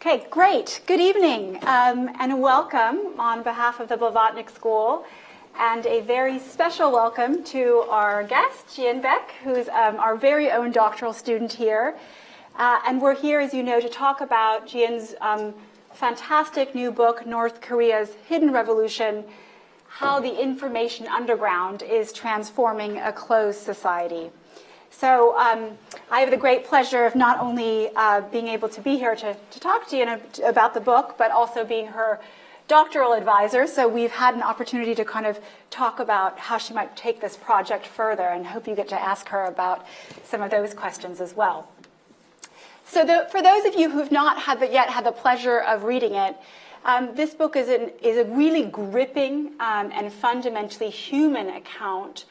Okay, great. Good evening and welcome on behalf of the Blavatnik School, and a very special welcome to our guest, Jieun Baek, who's our very own doctoral student here. And we're here, as you know, to talk about Jieun's fantastic new book, North Korea's Hidden Revolution: How the Information Underground is Transforming a Closed Society. So I have the great pleasure of not only being able to be here to talk to you about the book, but also being her doctoral advisor. So we've had an opportunity to kind of talk about how she might take this project further, and hope you get to ask her about some of those questions as well. So for those of you who've not yet had the pleasure of reading it, this book is a really gripping and fundamentally human account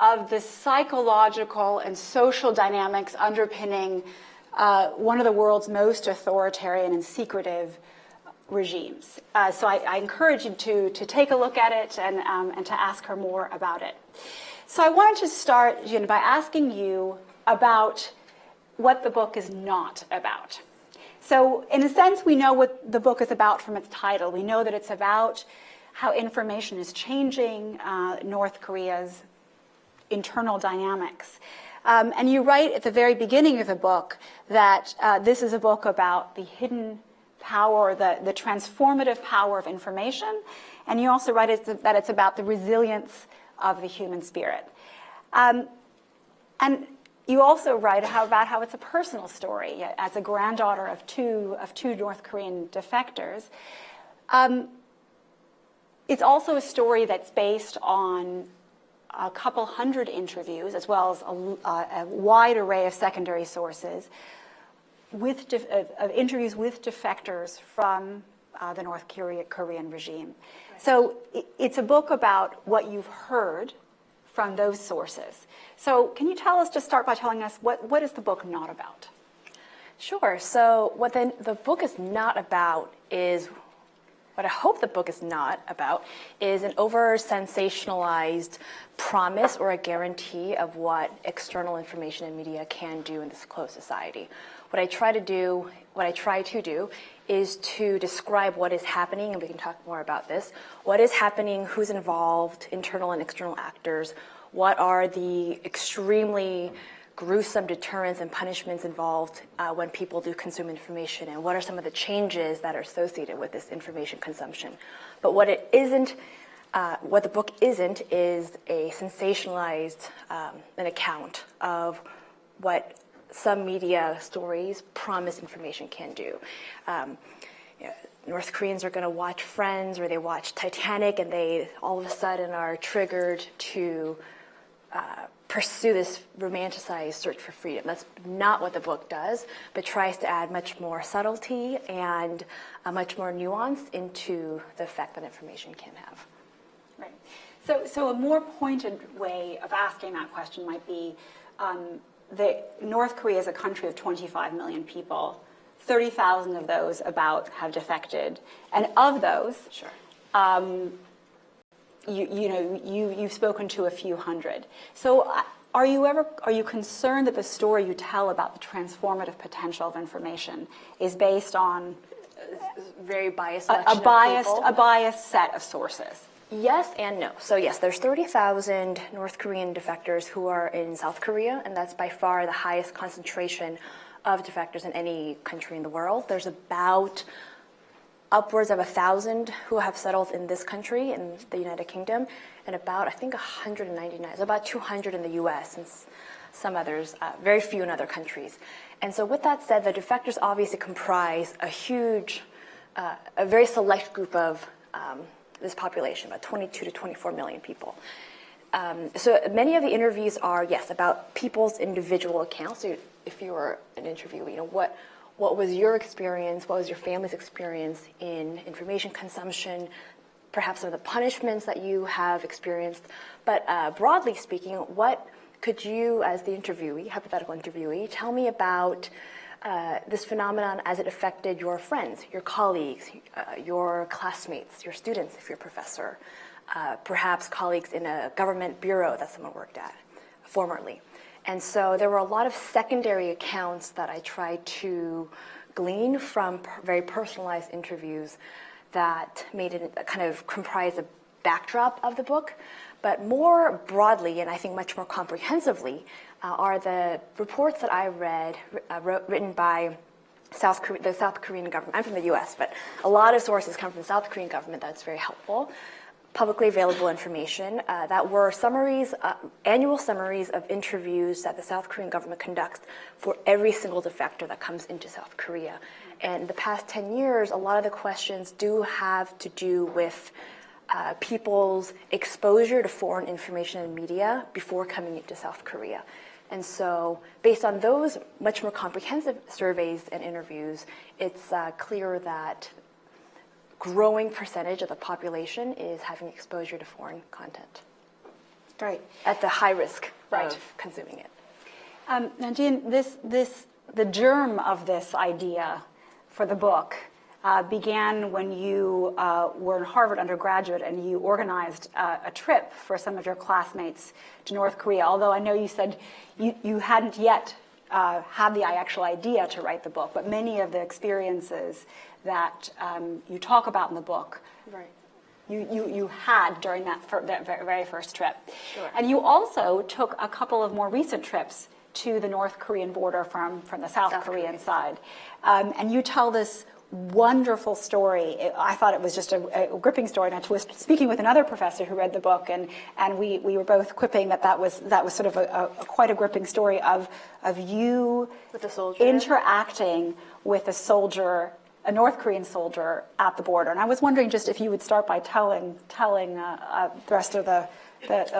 of the psychological and social dynamics underpinning one of the world's most authoritarian and secretive regimes. So I encourage you to take a look at it and to ask her more about it. So I wanted to start, Jieun, by asking you about what the book is not about. So in a sense, we know what the book is about from its title. We know that it's about how information is changing North Korea's internal dynamics. And you write at the very beginning of the book that this is a book about the hidden power, the transformative power of information. And you also write that it's about the resilience of the human spirit. And you also write about how it's a personal story. As a granddaughter of two North Korean defectors, it's also a story that's based on a couple hundred interviews, as well as a wide array of secondary sources, with interviews with defectors from the North Korean regime. Right. So it's a book about what you've heard from those sources. So can you just start by telling us what is the book not about? Sure. So what the book is not about is, what I hope the book is not about, is an over-sensationalized promise or a guarantee of what external information and media can do in this closed society. What I try to do is to describe what is happening, and we can talk more about this, what is happening, who's involved, internal and external actors, what are the extremely gruesome deterrents and punishments involved when people do consume information, and what are some of the changes that are associated with this information consumption. But what it isn't, what the book isn't, is a sensationalized an account of what some media stories promise information can do. North Koreans are going to watch Friends, or they watch Titanic, and they all of a sudden are triggered to pursue this romanticized search for freedom. That's not what the book does, but tries to add much more subtlety and much more nuance into the effect that information can have. Right. So a more pointed way of asking that question might be that North Korea is a country of 25 million people. 30,000 of those about have defected, and of those, sure. You've spoken to a few hundred. So are you concerned that the story you tell about the transformative potential of information is based on very biased a biased set of sources? Yes and no. So yes, there's 30,000 North Korean defectors who are in South Korea, and that's by far the highest concentration of defectors in any country in the world. There's about upwards of 1,000 who have settled in this country, in the United Kingdom, and about, I think, 199, so about 200 in the US, and some others, very few in other countries. And so with that said, the defectors obviously comprise a very select group of this population, about 22 to 24 million people. So many of the interviews are, yes, about people's individual accounts. So if you were an interviewee, what was your experience? What was your family's experience in information consumption? Perhaps some of the punishments that you have experienced. But broadly speaking, what could you, as the interviewee, hypothetical interviewee, tell me about this phenomenon as it affected your friends, your colleagues, your classmates, your students, if you're a professor, perhaps colleagues in a government bureau that someone worked at formerly. And so there were a lot of secondary accounts that I tried to glean from very personalized interviews that made it kind of comprise a backdrop of the book. But more broadly, and I think much more comprehensively, are the reports that I read, written by the South Korean government. I'm from the US, but a lot of sources come from the South Korean government. That's very helpful. Publicly available information that were summaries, annual summaries of interviews that the South Korean government conducts for every single defector that comes into South Korea. And the past 10 years, a lot of the questions do have to do with people's exposure to foreign information and media before coming into South Korea. And so based on those much more comprehensive surveys and interviews, it's clear that growing percentage of the population is having exposure to foreign content. Great. At the high risk of consuming it. Now, Jieun, the germ of this idea for the book began when you were a Harvard undergraduate and you organized a trip for some of your classmates to North Korea, although I know you said you hadn't yet had the actual idea to write the book, but many of the experiences that you talk about in the book, you had during that very first trip. Sure. And you also took a couple of more recent trips to the North Korean border from the South Korean side. And you tell this wonderful story. I thought it was just a gripping story. And I was speaking with another professor who read the book, and we were both quipping that was sort of quite a gripping story of you with the soldier interacting with a soldier, a North Korean soldier at the border. And I was wondering just if you would start by telling the rest of the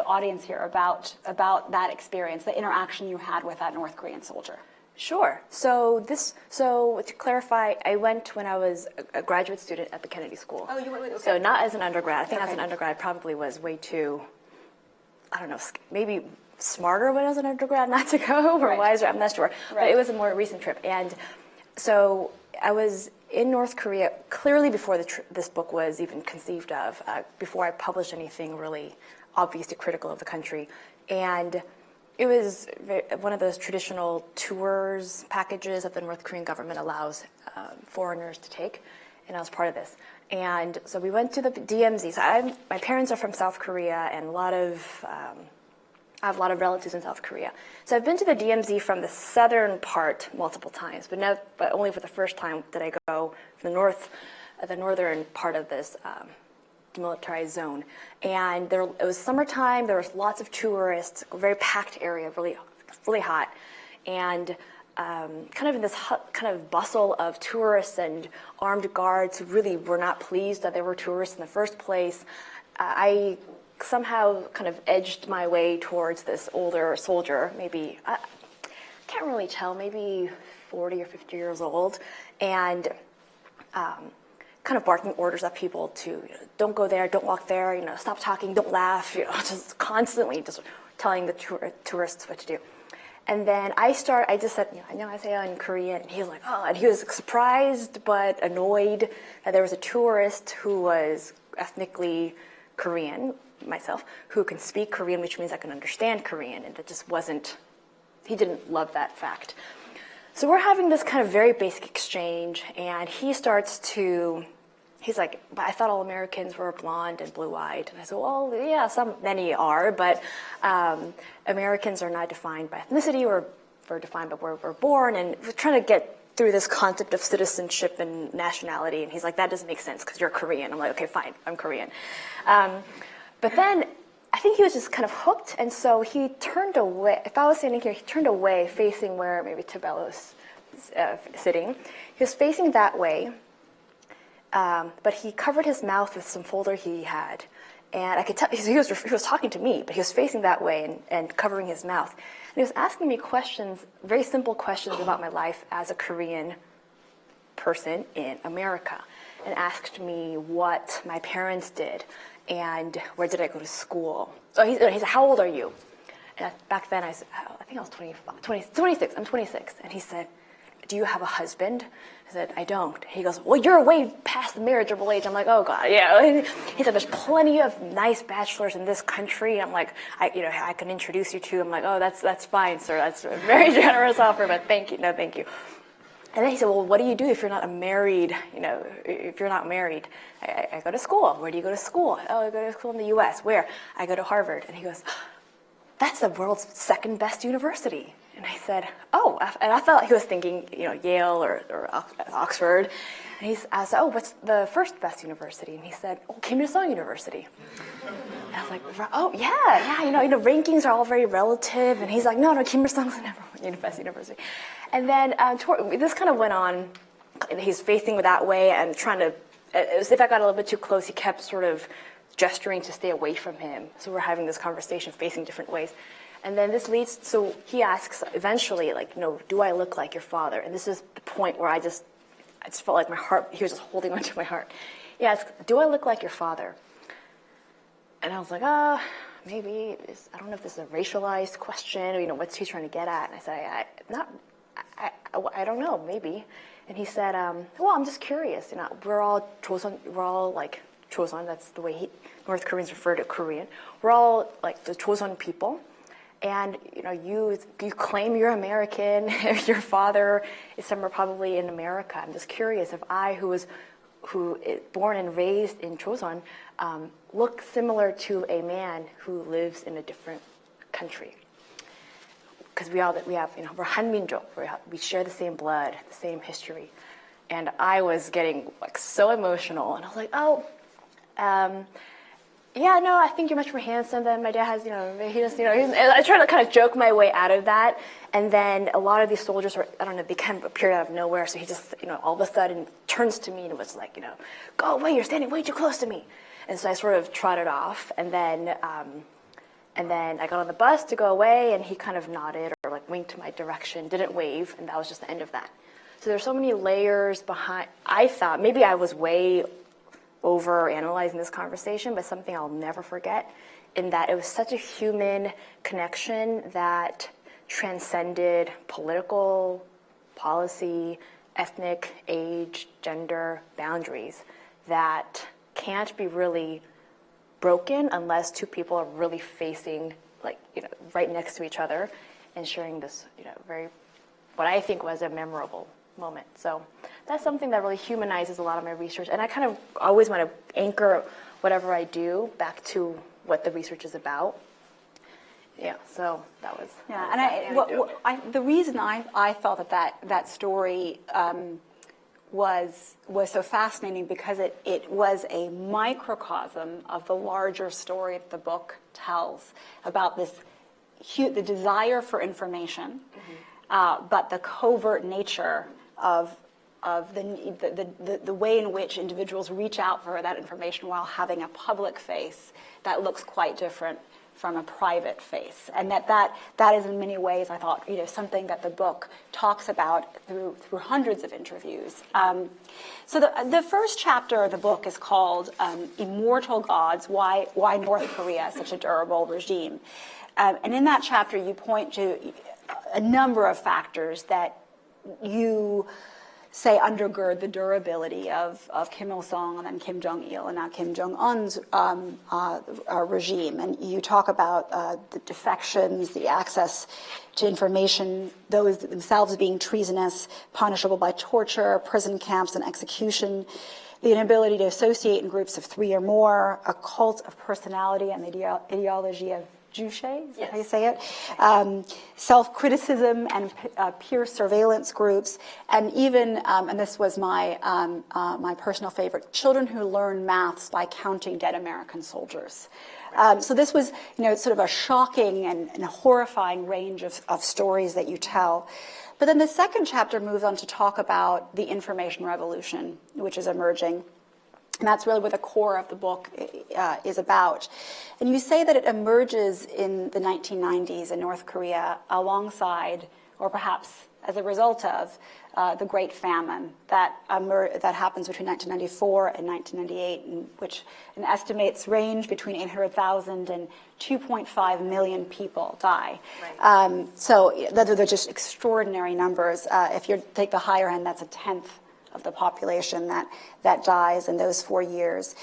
audience here about that experience, the interaction you had with that North Korean soldier. Sure. So to clarify, I went when I was a graduate student at the Kennedy School. Oh, you went with, okay. So not as an undergrad. I think as an undergrad probably was way too, I don't know, maybe smarter when I was an undergrad not to go, or wiser, I'm not sure. But it was a more recent trip. And so I was in North Korea clearly before this book was even conceived of, before I published anything really obviously critical of the country. And it was one of those traditional tours packages that the North Korean government allows foreigners to take, and I was part of this. And so we went to the DMZ. So my parents are from South Korea, and I have a lot of relatives in South Korea. So I've been to the DMZ from the southern part multiple times, but only for the first time did I go from the northern part of this demilitarized zone. And it was summertime, there was lots of tourists, a very packed area, really, really hot. And kind of in this kind of bustle of tourists and armed guards who really were not pleased that there were tourists in the first place, I somehow kind of edged my way towards this older soldier, maybe, I can't really tell, maybe 40 or 50 years old, and kind of barking orders at people to don't go there, don't walk there, stop talking, don't laugh, just constantly just telling the tourists what to do. And then I just said, 안녕하세요 in Korean, and he was like, oh, and he was surprised but annoyed that there was a tourist who was ethnically Korean, myself, who can speak Korean, which means I can understand Korean, and it just wasn't, he didn't love that fact. So we're having this kind of very basic exchange, and he's like, but I thought all Americans were blonde and blue-eyed. And I said, well, yeah, many are, but Americans are not defined by ethnicity, we're defined by where we're born, and we're trying to get through this concept of citizenship and nationality, and he's like, that doesn't make sense because you're Korean. I'm like, okay, fine, I'm Korean. But then I think he was just kind of hooked, and so he turned away. If I was standing here, he turned away, facing where maybe Tabella was sitting. He was facing that way, but he covered his mouth with some folder he had. And I could tell, he was talking to me, but he was facing that way and covering his mouth. And he was asking me questions, very simple questions about my life as a Korean person in America, and asked me what my parents did and where did I go to school. So he said, how old are you? And back then I said, I think I was 26, I'm 26. And he said, do you have a husband? I said, I don't. He goes, well, you're way past the marriageable age. I'm like, oh God, yeah. He said, there's plenty of nice bachelors in this country. I'm like, I can introduce you to. I'm like, oh, that's fine, sir. That's a very generous offer, but thank you. No, thank you. And then he said, well, what do you do if you're not a married, if you're not married? I go to school. Where do you go to school? Oh, I go to school in the U.S. Where? I go to Harvard. And he goes, that's the world's second best university. And I said, oh, and I thought he was thinking, Yale or Oxford. And I said, oh, what's the first best university? And he said, oh, Kim Il-sung University. And I was like, oh, yeah, rankings are all very relative. And he's like, no, Kim Il-sung's the number one best university. And then this kind of went on, and he's facing that way and trying to, as if I got a little bit too close, he kept sort of gesturing to stay away from him. So we're having this conversation facing different ways. And then this leads, so he asks eventually, do I look like your father? And this is the point where I just felt like my heart, he was just holding onto my heart. He asks, do I look like your father? And I was like, maybe, I don't know if this is a racialized question, or, what's he trying to get at? And I said, I don't know, maybe. And he said, well, I'm just curious. We're all Chosun, Chosun, that's the way North Koreans refer to Korean. We're all like the Chosun people. And, you claim you're American, your father is somewhere probably in America. I'm just curious if I, who is born and raised in Chosun, look similar to a man who lives in a different country. Because we have, we're Hanmin족, we share the same blood, the same history. And I was getting so emotional, and I was like, yeah, no, I think you're much more handsome than my dad has, he just, I tried to kind of joke my way out of that. And then a lot of these soldiers were, they kind of appeared out of nowhere. So he just, all of a sudden turns to me and was like, go away, you're standing way too close to me. And so I sort of trotted off, and then I got on the bus to go away, and he kind of nodded or winked to my direction, didn't wave, and that was just the end of that. So there's so many layers behind. I thought maybe I was way over analyzing this conversation, but something I'll never forget, in that it was such a human connection that transcended political, policy, ethnic, age, gender boundaries that can't be really broken unless two people are really facing, right next to each other and sharing this, very, what I think was a memorable moment. So that's something that really humanizes a lot of my research. And I kind of always want to anchor whatever I do back to what the research is about. Yeah, so that was. Yeah, and the reason I felt that story was so fascinating because it was a microcosm of the larger story that the book tells about the desire for information, but the covert nature of the way in which individuals reach out for that information while having a public face that looks quite different from a private face, and that is in many ways, I thought, something that the book talks about through hundreds of interviews. So the first chapter of the book is called "Immortal Gods: Why North Korea is Such a Durable Regime," and in that chapter you point to a number of factors that you say undergird the durability of Kim Il-sung and then Kim Jong-il and now Kim Jong-un's regime. And you talk about the defections, the access to information, those themselves being treasonous, punishable by torture, prison camps and execution, the inability to associate in groups of 3 or more, a cult of personality and the ideology of Juche, is that how you say it? Self-criticism and peer surveillance groups, and even, and this was my personal favorite, children who learn maths by counting dead American soldiers. So this was, sort of a shocking and horrifying range of stories that you tell. But then the second chapter moves on to talk about the information revolution, which is emerging. And that's really what the core of the book is about. And you say that it emerges in the 1990s in North Korea alongside, or perhaps as a result of, the Great Famine that happens between 1994 and 1998, in which an estimates range between 800,000 and 2.5 million people die. Right. So they're just extraordinary numbers. If you take the higher end, that's a tenth of the population that dies in those 4 years.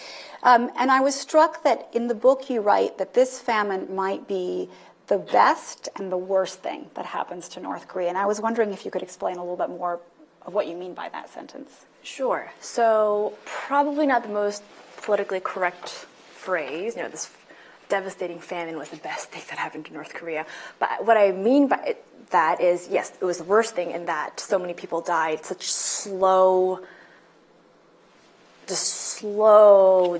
And I was struck that in the book you write that this famine might be the best and the worst thing that happens to North Korea. And I was wondering if you could explain a little bit more what you mean by that sentence. Sure. So probably not the most politically correct phrase. This devastating famine was the best thing that happened to North Korea. But what I mean by that is, yes, it was the worst thing in that so many people died, such slow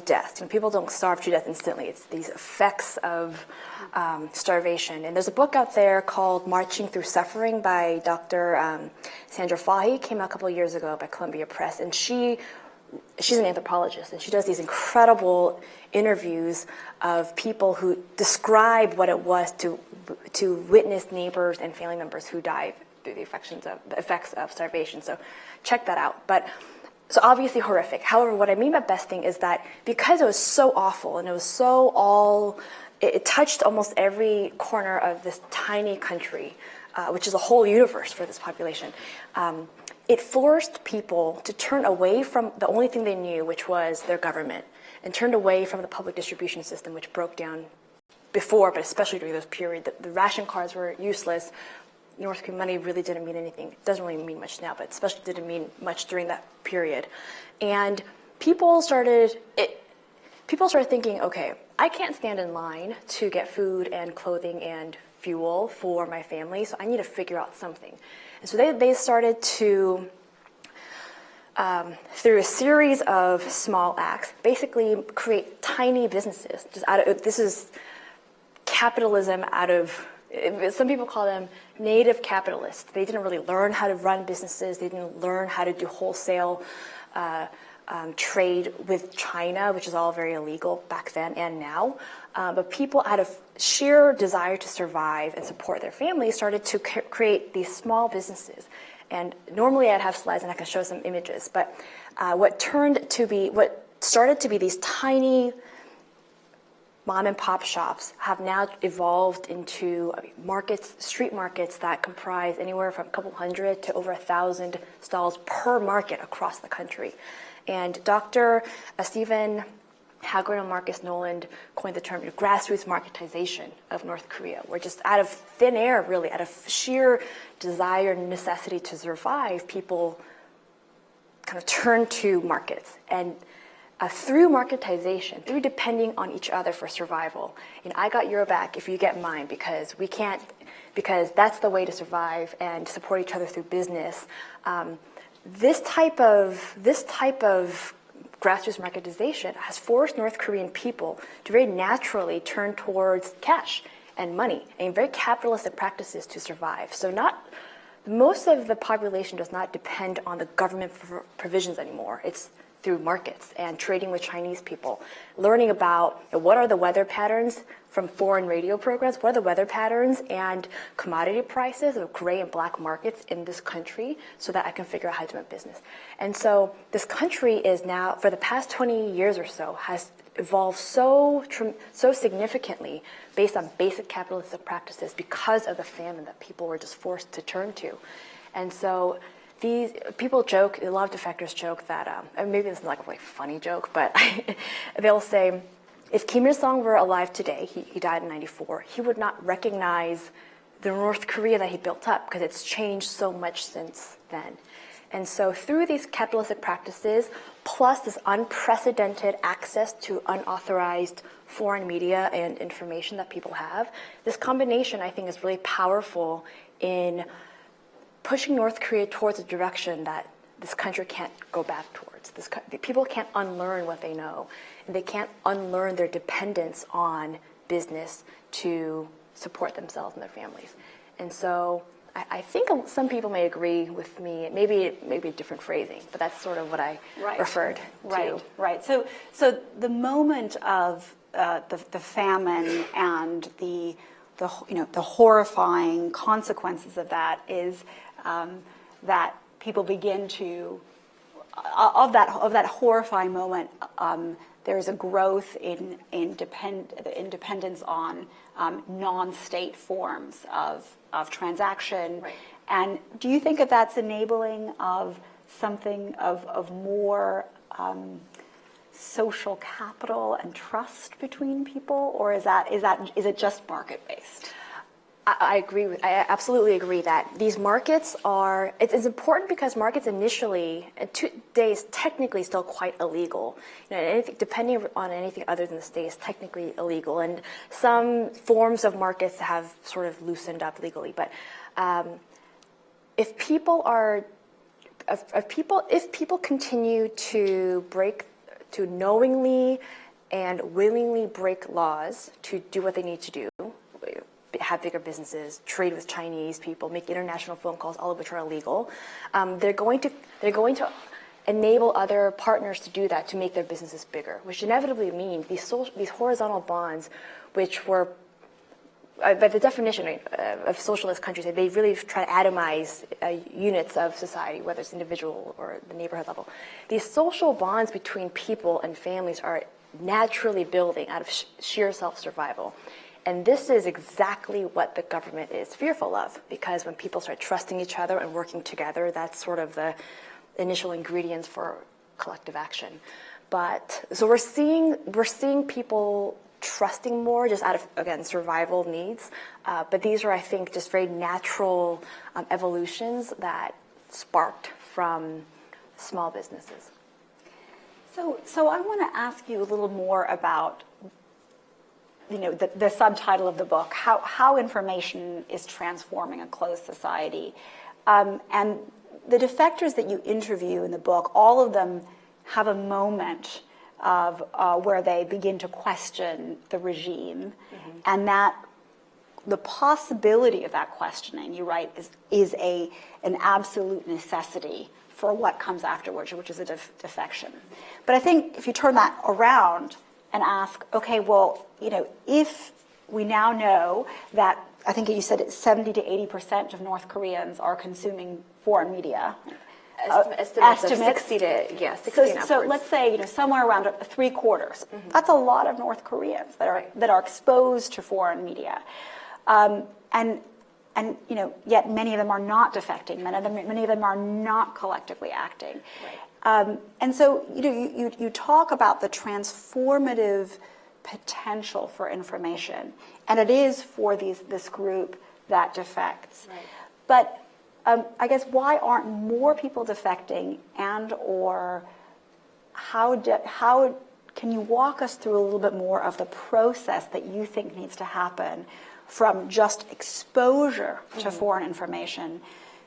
death. People don't starve to death instantly. It's these effects of starvation. And there's a book out there called Marching Through Suffering by Dr. Sandra Fahey, came out a couple of years ago by Columbia Press. And she's an anthropologist, and she does these incredible interviews of people who describe what it was to witness neighbors and family members who died through the effects of starvation. So check that out. So obviously horrific. However, what I mean by best thing is that because it was so awful and it was it touched almost every corner of this tiny country, which is a whole universe for this population. It forced people to turn away from the only thing they knew, which was their government, and turned away from the public distribution system, which broke down before, but especially during this period. The ration cards were useless. North Korean money really didn't mean anything. It doesn't really mean much now, but especially didn't mean much during that period. And people started thinking, okay, I can't stand in line to get food and clothing and fuel for my family, so I need to figure out something. And so they started to, through a series of small acts, basically create tiny businesses. This is capitalism some people call them native capitalists. They didn't really learn how to run businesses. They didn't learn how to do wholesale trade with China, which is all very illegal back then and now. But people, out of sheer desire to survive and support their families, started to create these small businesses. And normally I'd have slides and I can show some images. But what started to be these tiny mom and pop shops have now evolved into street markets that comprise anywhere from a couple hundred to over 1,000 stalls per market across the country. And Dr. Stephen Haggard and Marcus Noland coined the term grassroots marketization of North Korea, where just out of thin air, really, out of sheer desire and necessity to survive, people kind of turn to markets. And through marketization, through depending on each other for survival, I got your back if you get mine, because that's the way to survive and support each other through business. This type of grassroots marketization has forced North Korean people to very naturally turn towards cash and money and very capitalistic practices to survive. So most of the population does not depend on the government provisions anymore. It's through markets and trading with Chinese people, learning about what are the weather patterns from foreign radio programs, what are the weather patterns and commodity prices of gray and black markets in this country, so that I can figure out how to do my business. And so this country is now, for the past 20 years or so, has evolved so significantly based on basic capitalistic practices because of the famine that people were just forced to turn to. And so these people joke, a lot of defectors joke that, and maybe this is like a really funny joke, but they'll say, if Kim Il-sung were alive today, he died in 94, he would not recognize the North Korea that he built up because it's changed so much since then. And so through these capitalistic practices, plus this unprecedented access to unauthorized foreign media and information that people have, this combination, I think, is really powerful in pushing North Korea towards a direction that this country can't go back towards. People can't unlearn what they know, and they can't unlearn their dependence on business to support themselves and their families. And so I think some people may agree with me, maybe a different phrasing, but that's sort of what I referred to. Right. So the moment of the famine and the horrifying consequences of that is that people begin to, of that horrifying moment, there is a growth in dependence on non-state forms of transaction. Right. And do you think that that's enabling of something of more social capital and trust between people, or is it just market based? I agree with. I absolutely agree that these markets are. It's important because markets initially, and today is technically still quite illegal. Anything, depending on anything other than the state, is technically illegal, and some forms of markets have sort of loosened up legally. But if people continue to knowingly and willingly break laws to do what they need to do, have bigger businesses, trade with Chinese people, make international phone calls, all of which are illegal. They're going to enable other partners to do that, to make their businesses bigger, which inevitably means these horizontal bonds, which were, by the definition of socialist countries, they really try to atomize units of society, whether it's individual or the neighborhood level. These social bonds between people and families are naturally building out of sheer self-survival. And this is exactly what the government is fearful of, because when people start trusting each other and working together, that's sort of the initial ingredients for collective action. But so we're seeing people trusting more just out of, again, survival needs. But these are, I think, just very natural evolutions that sparked from small businesses. So I want to ask you a little more about the subtitle of the book, how information is transforming a closed society. And the defectors that you interview in the book, all of them have a moment of where they begin to question the regime, and that the possibility of that questioning, you write, is an absolute necessity for what comes afterwards, which is a defection. But I think if you turn that around and ask, okay, well, if we now know that, I think you said it's 70 to 80% of North Koreans are consuming foreign media. Estimates of 60 to, yeah, 60 and upwards. So let's say, somewhere around 3/4. That's a lot of North Koreans that are exposed to foreign media. And yet many of them are not defecting. Many of them are not collectively acting. Right. And so, you talk about the transformative potential for information, and it is for this group that defects. Right. But I guess why aren't more people defecting, and or how can you walk us through a little bit more of the process that you think needs to happen from just exposure to foreign information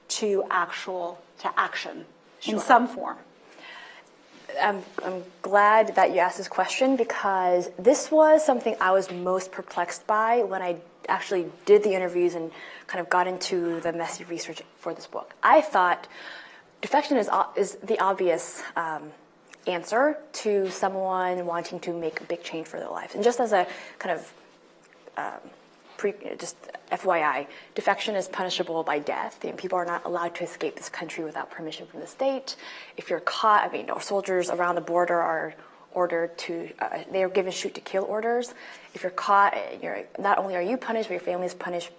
to action in some form? I'm glad that you asked this question, because this was something I was most perplexed by when I actually did the interviews and kind of got into the messy research for this book. I thought defection is the obvious answer to someone wanting to make a big change for their lives. And just as a kind of just FYI, defection is punishable by death. People are not allowed to escape this country without permission from the state. If you're caught, our soldiers around the border are ordered to, they are given shoot to kill orders. If you're caught, not only are you punished, but your family is punished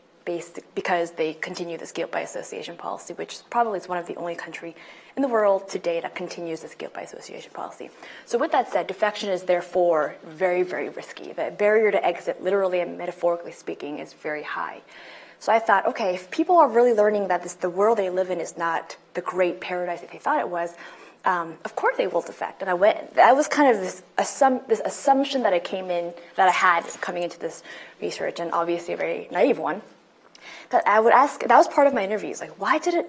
because they continue this guilt by association policy, which probably is one of the only country in the world today that continues this guilt by association policy. So with that said, defection is therefore very, very risky. The barrier to exit, literally and metaphorically speaking, is very high. So I thought, okay, if people are really learning that the world they live in is not the great paradise that they thought it was, of course they will defect. And that was kind of this assumption that I had coming into this research, and obviously a very naive one. That I would ask, that was part of my interviews, like, why did it,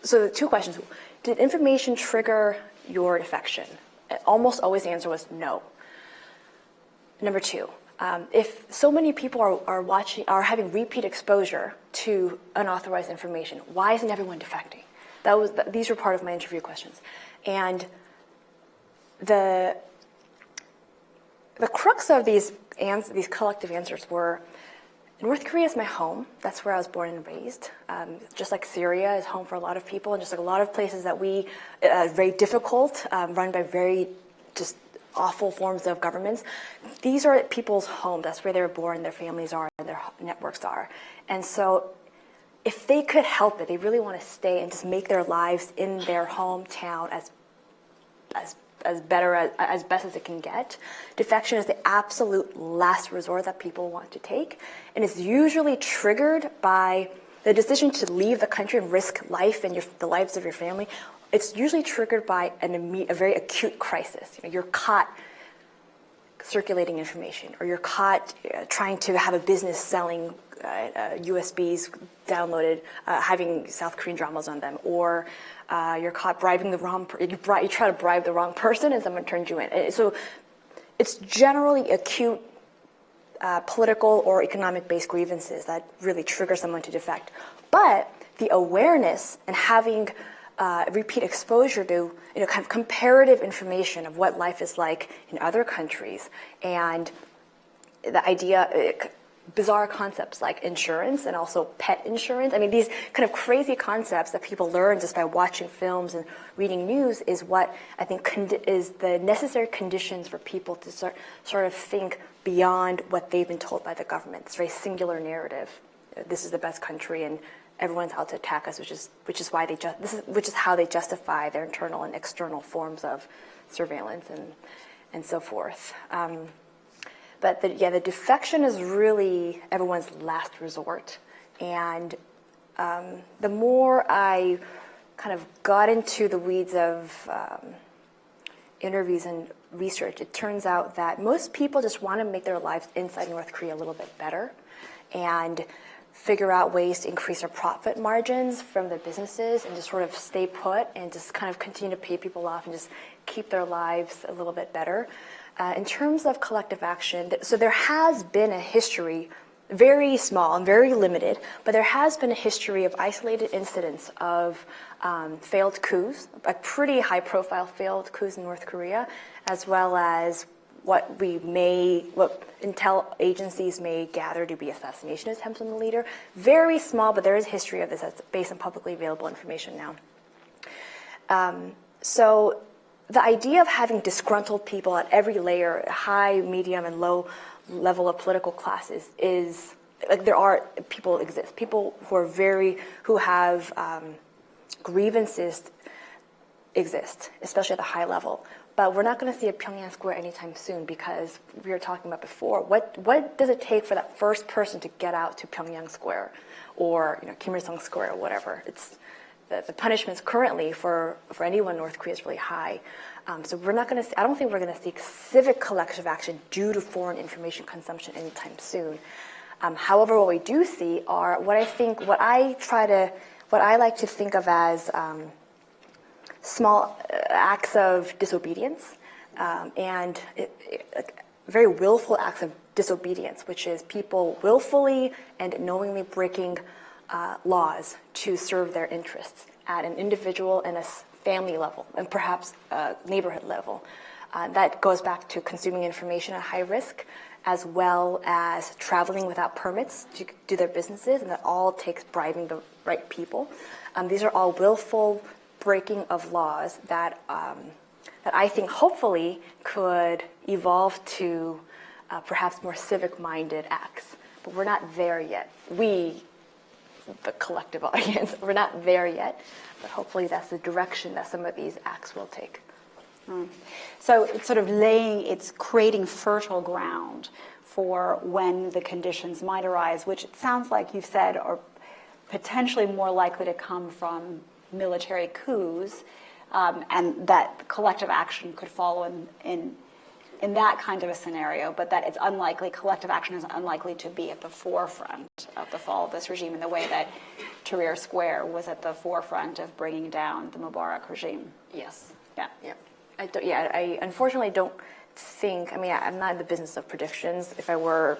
so the two questions, did information trigger your defection? Almost always the answer was no. Number two, if so many people are having repeat exposure to unauthorized information, why isn't everyone defecting? These were part of my interview questions. And the crux of these collective answers were, North Korea is my home. That's where I was born and raised. Just like Syria is home for a lot of people, and just like a lot of places that very difficult, run by very just awful forms of governments. These are people's homes. That's where they were born, their families are, and their networks are. And so if they could help it, they really want to stay and just make their lives in their hometown as as best as it can get. Defection is the absolute last resort that people want to take, and it's usually triggered by the decision to leave the country and risk life and the lives of your family. It's usually triggered by a very acute crisis. You're caught circulating information, or you're caught trying to have a business selling USBs downloaded, having South Korean dramas on them, or you're caught bribing the wrong. You try to bribe the wrong person, and someone turns you in. So it's generally acute political or economic-based grievances that really trigger someone to defect. But the awareness and having repeat exposure to kind of comparative information of what life is like in other countries, and the idea, bizarre concepts like insurance and also pet insurance. I mean, these kind of crazy concepts that people learn just by watching films and reading news is what I think is the necessary conditions for people to sort of think beyond what they've been told by the government. It's a very singular narrative. This is the best country, and everyone's out to attack us, which is how they justify their internal and external forms of surveillance and so forth. But the defection is really everyone's last resort. And the more I kind of got into the weeds of interviews and research, it turns out that most people just want to make their lives inside North Korea a little bit better and figure out ways to increase their profit margins from their businesses and just sort of stay put and just kind of continue to pay people off and just keep their lives a little bit better. In terms of collective action, so there has been a history, very small and very limited, but there has been a history of isolated incidents of failed coups, a pretty high-profile failed coups in North Korea, as well as what intel agencies may gather to be assassination attempts on the leader. Very small, but there is history of this that's based on publicly available information now. So the idea of having disgruntled people at every layer, high, medium, and low level of political classes is, like, people exist. People who have grievances exist, especially at the high level. But we're not going to see a Pyongyang Square anytime soon, because we were talking about before, what does it take for that first person to get out to Pyongyang Square or Kim Il-sung Square or whatever? It's the punishments currently for anyone in North Korea is really high. So we're not going to. I don't think we're going to see civic collective action due to foreign information consumption anytime soon. However, what we do see are what I like to think of as small acts of disobedience and very willful acts of disobedience, which is people willfully and knowingly breaking laws to serve their interests at an individual and a family level, and perhaps neighborhood level. That goes back to consuming information at high risk, as well as traveling without permits to do their businesses, and that all takes bribing the right people. These are all willful breaking of laws that I think hopefully could evolve to perhaps more civic-minded acts. But we're not there yet. We, the collective audience, we're not there yet. But hopefully that's the direction that some of these acts will take. So it's sort of it's creating fertile ground for when the conditions might arise, which it sounds like you've said are potentially more likely to come from military coups, and that collective action could follow in that kind of a scenario, but that collective action is unlikely to be at the forefront of the fall of this regime in the way that Tahrir Square was at the forefront of bringing down the Mubarak regime. Yes. Yeah. I unfortunately don't think, I'm not in the business of predictions. If I were,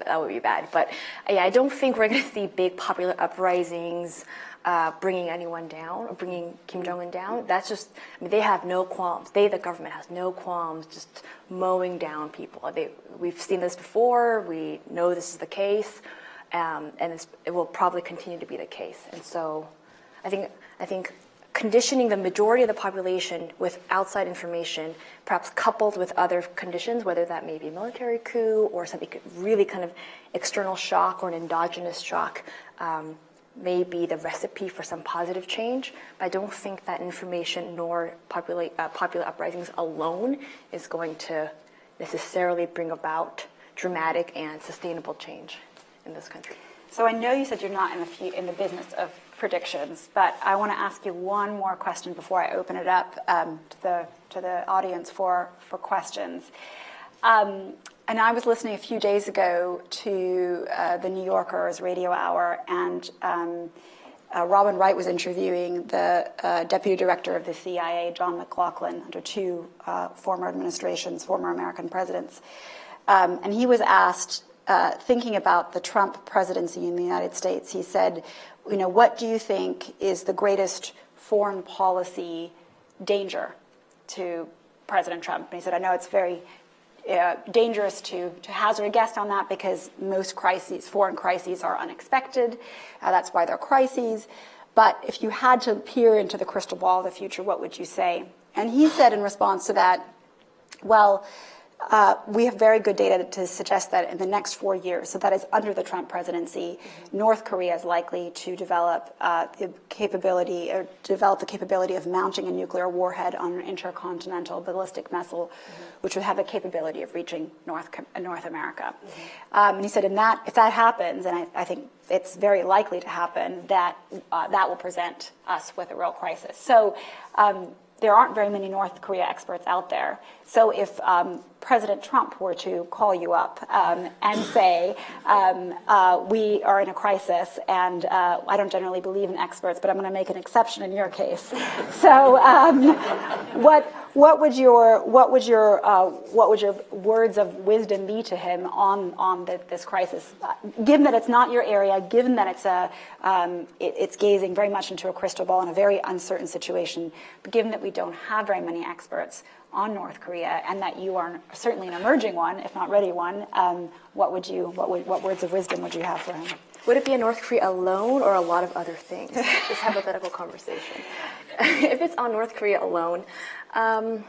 that would be bad. But I don't think we're going to see big popular uprisings bringing anyone down, or bringing Kim Jong-un down. That's just, they have no qualms. The government has no qualms just mowing down people. We've seen this before. We know this is the case, and it will probably continue to be the case. And so I think conditioning the majority of the population with outside information, perhaps coupled with other conditions, whether that may be military coup or something really kind of external shock or an endogenous shock, may be the recipe for some positive change, but I don't think that information nor popular uprisings alone is going to necessarily bring about dramatic and sustainable change in this country. So I know you said you're not in the business of predictions, but I want to ask you one more question before I open it up to the audience for questions. And I was listening a few days ago to the New Yorker's Radio Hour, and Robin Wright was interviewing the deputy director of the CIA, John McLaughlin, under two former administrations, former American presidents. And he was asked, thinking about the Trump presidency in the United States, he said, what do you think is the greatest foreign policy danger to President Trump? And he said, I know it's very dangerous to hazard a guess on that because most foreign crises are unexpected. That's why they're crises. But if you had to peer into the crystal ball of the future, what would you say? And he said in response to that, well, we have very good data to suggest that in the next 4 years, so that is under the Trump presidency, North Korea is likely to develop the capability of mounting a nuclear warhead on an intercontinental ballistic missile, which would have the capability of reaching North America. And he said, if that happens, and I think it's very likely to happen, that will present us with a real crisis. So there aren't very many North Korea experts out there. So if President Trump were to call you up and say, we are in a crisis, and I don't generally believe in experts, but I'm going to make an exception in your case. So what would your words of wisdom be to him on this crisis, given that it's not your area, given that it's gazing very much into a crystal ball in a very uncertain situation, but given that we don't have very many experts on North Korea, and that you are certainly an emerging one, if not ready one, what words of wisdom would you have for him? Would it be in North Korea alone or a lot of other things? This hypothetical conversation. If it's on North Korea alone, I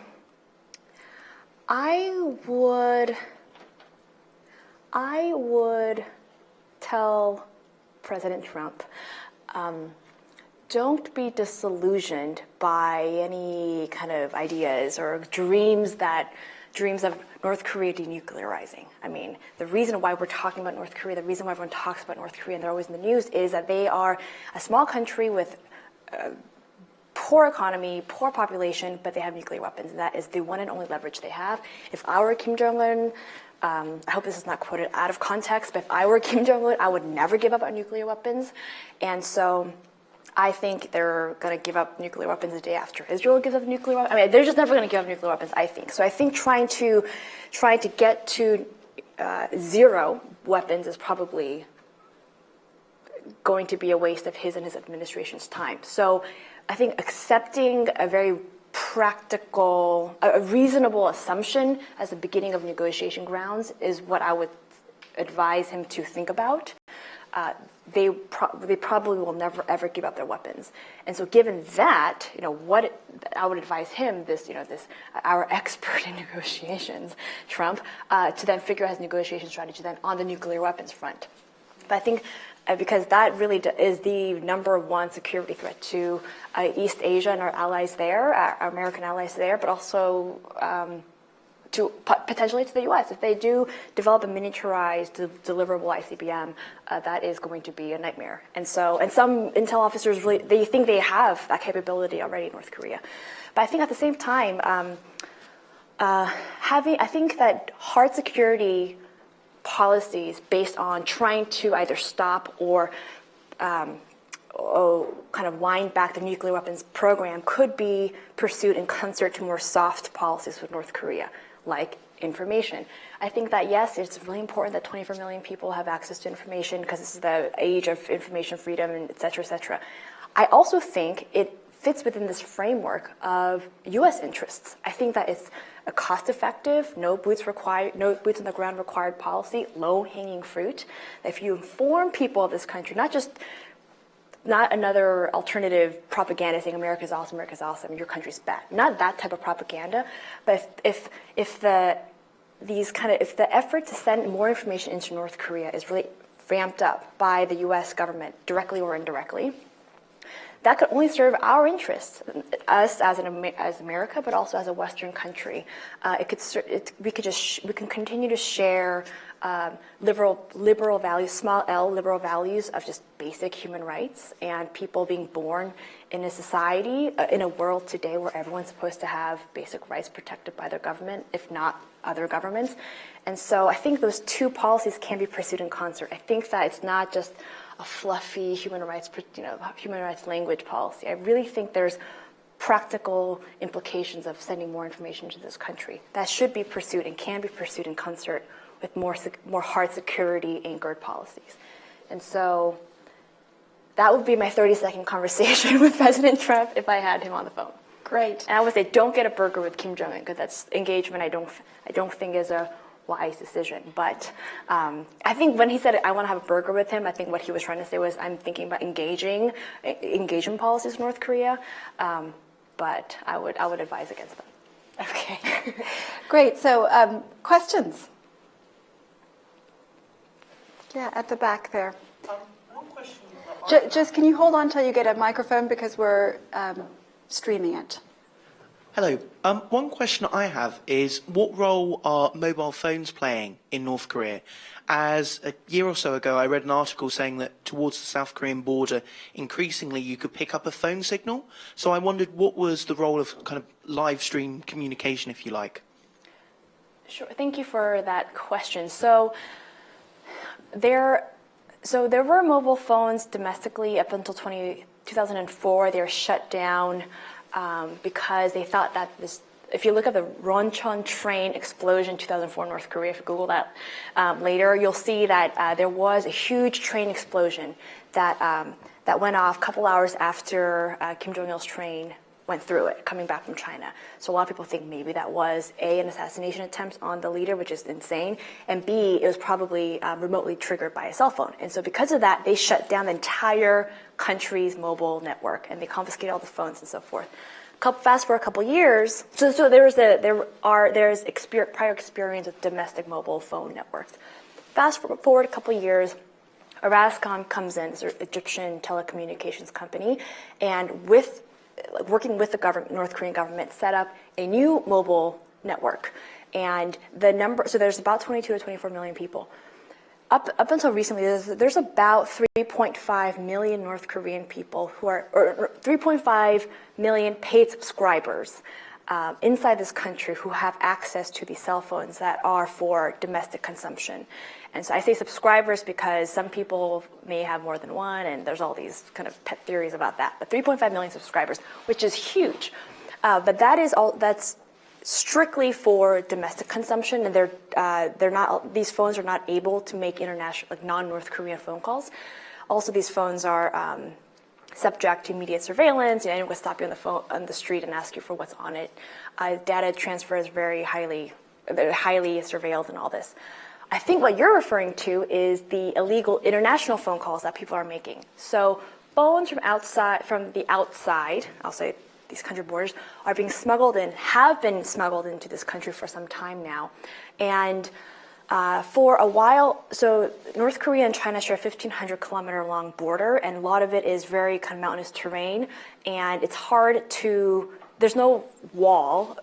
would tell President Trump, don't be disillusioned by any kind of ideas or dreams of North Korea denuclearizing. I mean, the reason why we're talking about North Korea, the reason why everyone talks about North Korea and they're always in the news is that they are a small country with poor economy, poor population, but they have nuclear weapons. And that is the one and only leverage they have. If I were Kim Jong-un, I hope this is not quoted out of context, but if I were Kim Jong-un, I would never give up on nuclear weapons. And so I think they're going to give up nuclear weapons the day after Israel gives up nuclear weapons. I mean, they're just never going to give up nuclear weapons, I think. So I think trying to get to zero weapons is probably going to be a waste of his and his administration's time. So I think accepting a very practical, a reasonable assumption as the beginning of negotiation grounds is what I would advise him to think about. They probably will never ever give up their weapons, and so given that, what I would advise him, our expert in negotiations, Trump, to then figure out his negotiation strategy then on the nuclear weapons front. But I think because that really is the number one security threat to East Asia and our allies there, our American allies there, but also to potentially to the U.S. If they do develop a miniaturized, deliverable ICBM, that is going to be a nightmare. And some intel officers they think they have that capability already in North Korea. But I think at the same time, I think that hard security policies based on trying to either stop or kind of wind back the nuclear weapons program could be pursued in concert to more soft policies with North Korea, like information. I think that, yes, it's really important that 24 million people have access to information because this is the age of information freedom, and et cetera, et cetera. I also think it fits within this framework of U.S. interests. I think that it's a cost-effective, no boots on the ground required policy, low-hanging fruit. If you inform people of this country, not another alternative propaganda saying America's awesome, your country's bad. Not that type of propaganda, but if the effort to send more information into North Korea is really ramped up by the US government, directly or indirectly, that could only serve our interests, us as America, but also as a Western country. We can continue to share liberal values, small L liberal values of just basic human rights, and people being born in a society, in a world today where everyone's supposed to have basic rights protected by their government, if not other governments. And so I think those two policies can be pursued in concert. I think that it's not just a fluffy human rights language policy. I really think there's practical implications of sending more information to this country that should be pursued and can be pursued in concert with more hard security anchored policies. And so that would be my 30-second conversation with President Trump if I had him on the phone. Great. And I would say, don't get a burger with Kim Jong-un, because that's engagement I don't think is a wise decision. But I think when he said, I want to have a burger with him, I think what he was trying to say was, I'm thinking about engagement policies with North Korea, but I would advise against them. Okay. Great. So questions? Yeah, at the back there. One question. Just can you hold on till you get a microphone, because we're streaming it. Hello. One question I have is, what role are mobile phones playing in North Korea? As a year or so ago, I read an article saying that towards the South Korean border, increasingly you could pick up a phone signal. So I wondered, what was the role of kind of live stream communication, if you like? Sure. Thank you for that question. So there were mobile phones domestically up until 2004. They were shut down because they thought that if you look at the Roncheon train explosion in 2004 in North Korea, if you Google that later, you'll see that there was a huge train explosion that went off a couple hours after Kim Jong-il's train went through it, coming back from China. So a lot of people think maybe that was A, an assassination attempt on the leader, which is insane, and B, it was probably remotely triggered by a cell phone. And so because of that, they shut down the entire country's mobile network, and they confiscated all the phones and so forth. Fast forward a couple years, so there's prior experience with domestic mobile phone networks. Fast forward a couple years, Arascom comes in, it's an Egyptian telecommunications company, and working with the North Korean government, set up a new mobile network. And so there's about 22 to 24 million people. Up until recently, there's about 3.5 million North Korean people or 3.5 million paid subscribers inside this country who have access to these cell phones that are for domestic consumption. And so I say subscribers because some people may have more than one, and there's all these kind of pet theories about that. But 3.5 million subscribers, which is huge. But that's strictly for domestic consumption, and they're not. These phones are not able to make international, like non-North Korean phone calls. Also, these phones are subject to immediate surveillance. Anyone can stop you on the street and ask you for what's on it. Data transfer is very highly surveilled and all this. I think what you're referring to is the illegal international phone calls that people are making. So phones from the outside, I'll say these country borders, are being smuggled in, have been smuggled into this country for some time now. And for a while, so North Korea and China share a 1,500-kilometer long border, and a lot of it is very kind of mountainous terrain, and it's hard to, there's no wall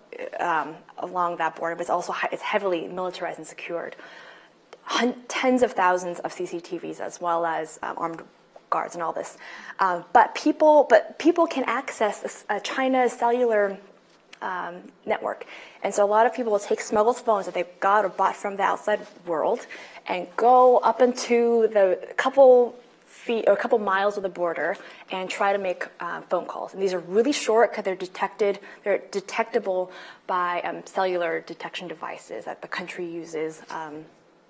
along that border, but it's heavily militarized and secured. Tens of thousands of CCTVs, as well as armed guards and all this. But people can access China's cellular network. And so a lot of people will take smuggled phones that they've got or bought from the outside world and go up into the couple feet or a couple miles of the border and try to make phone calls. And these are really short because they're detectable by cellular detection devices that the country uses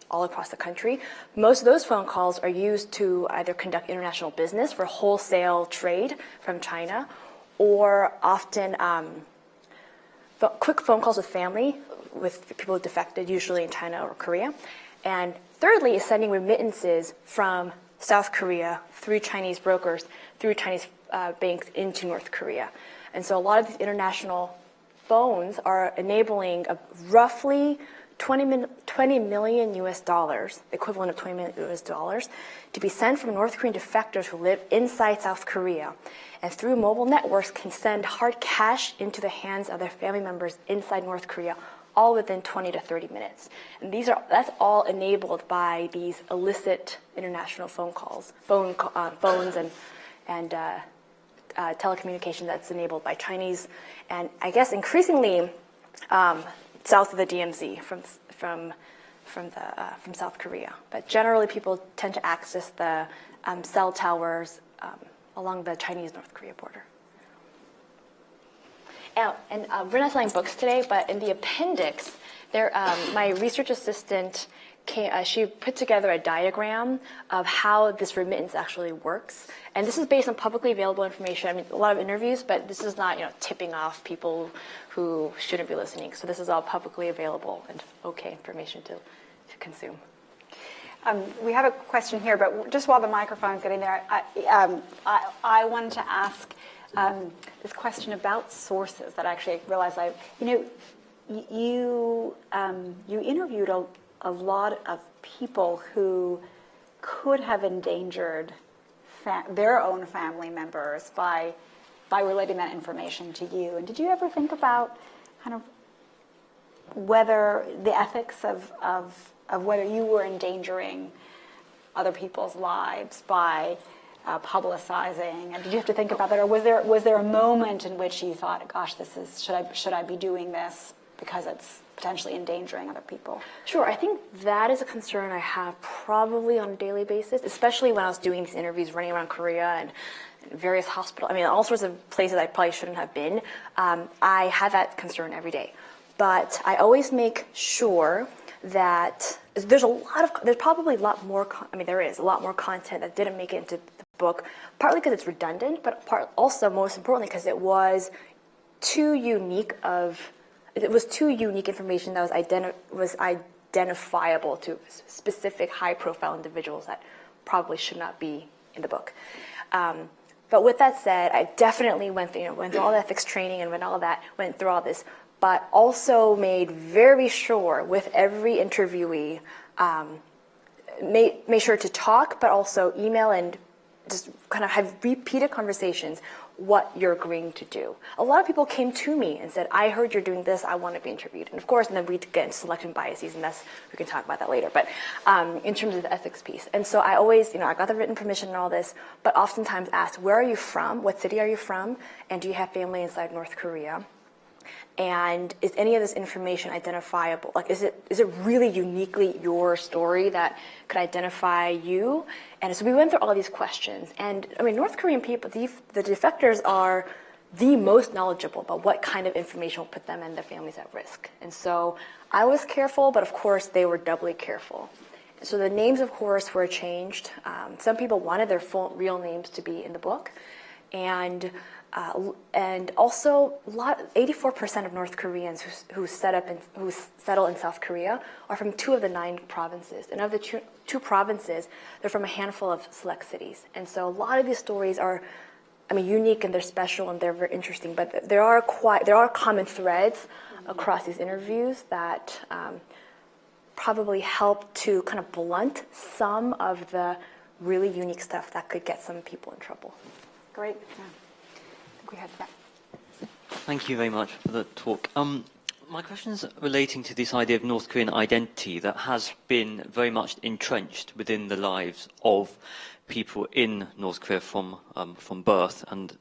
all across the country. Most of those phone calls are used to either conduct international business for wholesale trade from China, or often quick phone calls with family, with people who defected, usually in China or Korea. And thirdly is sending remittances from South Korea through Chinese brokers, through Chinese banks into North Korea. And so a lot of these international phones are enabling roughly 20 million US dollars, equivalent of 20 million US dollars, to be sent from North Korean defectors who live inside South Korea, and through mobile networks can send hard cash into the hands of their family members inside North Korea, all within 20 to 30 minutes. And that's all enabled by these illicit international phones and telecommunication that's enabled by Chinese, and I guess increasingly south of the DMZ from South Korea. But generally, people tend to access the cell towers along the Chinese-North Korea border. And we're not selling books today, but in the appendix, my research assistant she put together a diagram of how this remittance actually works. And this is based on publicly available information. I mean, a lot of interviews, but this is not, tipping off people who shouldn't be listening. So this is all publicly available and okay information to consume. We have a question here, but just while the microphone's getting there, I wanted to ask this question about sources that actually I realized you interviewed a lot of people who could have endangered their own family members by relating that information to you. And did you ever think about kind of whether the ethics of whether you were endangering other people's lives by publicizing? And did you have to think about that, or was there a moment in which you thought, "Gosh, should I be doing this because it's potentially endangering other people"? Sure, I think that is a concern I have probably on a daily basis, especially when I was doing these interviews, running around Korea and various hospitals. I mean, all sorts of places I probably shouldn't have been. I have that concern every day, but I always make sure that there is a lot more content that didn't make it into the book, partly because it's redundant, but also most importantly because it was too unique information that was identifiable to specific high-profile individuals that probably should not be in the book. But with that said, I definitely went through all the ethics training and went through all this, but also made very sure with every interviewee, made sure to talk, but also email and just kind of have repeated conversations what you're agreeing to do. A lot of people came to me and said, "I heard you're doing this, I want to be interviewed." And of course, then we get into selection biases, and we can talk about that later. But in terms of the ethics piece. And so I always, I got the written permission and all this, but oftentimes asked, "Where are you from? What city are you from? And do you have family inside North Korea? And is any of this information identifiable? Like, is it really uniquely your story that could identify you?" And so we went through all these questions. And I mean, North Korean people, the defectors are the most knowledgeable about what kind of information will put them and their families at risk. And so I was careful, but of course they were doubly careful. So the names, of course, were changed. Some people wanted their full real names to be in the book. And also, 84% of North Koreans who settle in South Korea are from 2 of the 9 provinces, and of the 2 provinces, they're from a handful of select cities. And so, a lot of these stories are, unique and they're special and they're very interesting. But there are common threads across these interviews that probably help to kind of blunt some of the really unique stuff that could get some people in trouble. Great. Yeah. We had that. Thank you very much for the talk. My question is relating to this idea of North Korean identity that has been very much entrenched within the lives of people in North Korea from birth, and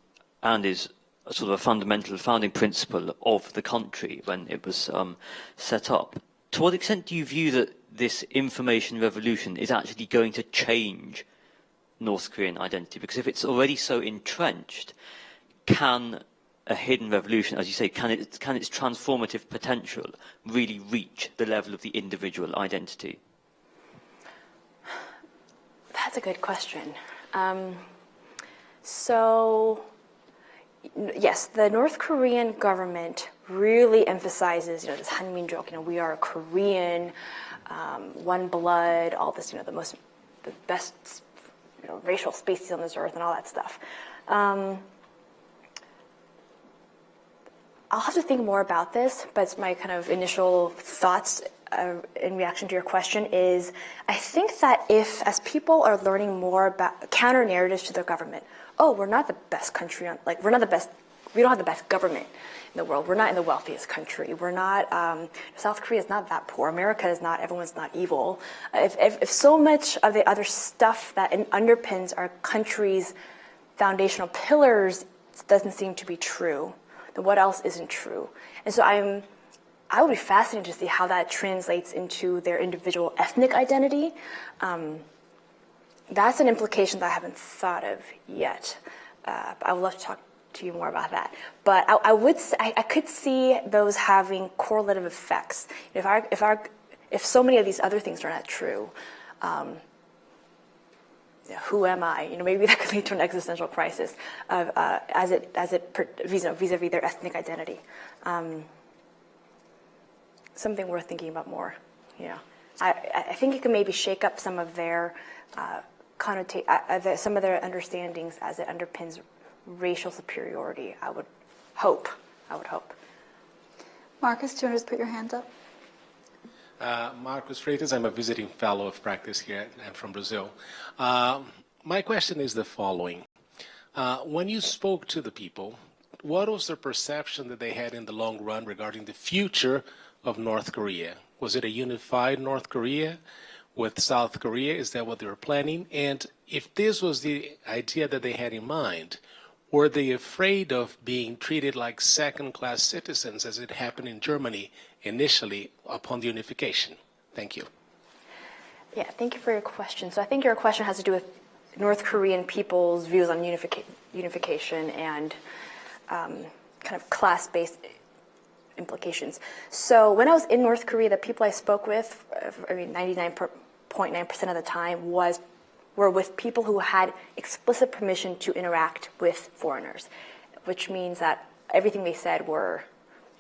is a sort of a fundamental founding principle of the country when it was set up. To what extent do you view that this information revolution is actually going to change North Korean identity? Because if it's already so entrenched, can a hidden revolution, as you say, can its transformative potential really reach the level of the individual identity? That's a good question. So, yes, the North Korean government really emphasizes, this Hanmin족, we are a Korean, one blood, all this, the best, racial species on this earth and all that stuff. I'll have to think more about this, but my kind of initial thoughts in reaction to your question is, I think that as people are learning more about counter narratives to their government, oh, we're not the best country we're not the best, we don't have the best government in the world. We're not in the wealthiest country. We're not, South Korea is not that poor. America is not, everyone's not evil. If so much of the other stuff that underpins our country's foundational pillars doesn't seem to be true, then what else isn't true? And so I would be fascinated to see how that translates into their individual ethnic identity. That's an implication that I haven't thought of yet. I would love to talk to you more about that. But I could see those having correlative effects. If so many of these other things are not true, who am I? Maybe that could lead to an existential crisis of vis-a-vis their ethnic identity. Something worth thinking about more. I think it can maybe shake up some of their some of their understandings as it underpins racial superiority. I would hope. Marcus, do you want to just put your hand up? Marcus Freitas, I'm a visiting fellow of practice here. I'm from Brazil. My question is the following. When you spoke to the people, what was their perception that they had in the long run regarding the future of North Korea? Was it a unified North Korea with South Korea? Is that what they were planning? And if this was the idea that they had in mind, were they afraid of being treated like second-class citizens as it happened in Germany initially upon the unification? Thank you. Yeah, thank you for your question. So I think your question has to do with North Korean people's views on unification and kind of class-based implications. So when I was in North Korea, the people I spoke with, 99.9% of the time were with people who had explicit permission to interact with foreigners, which means that everything they said were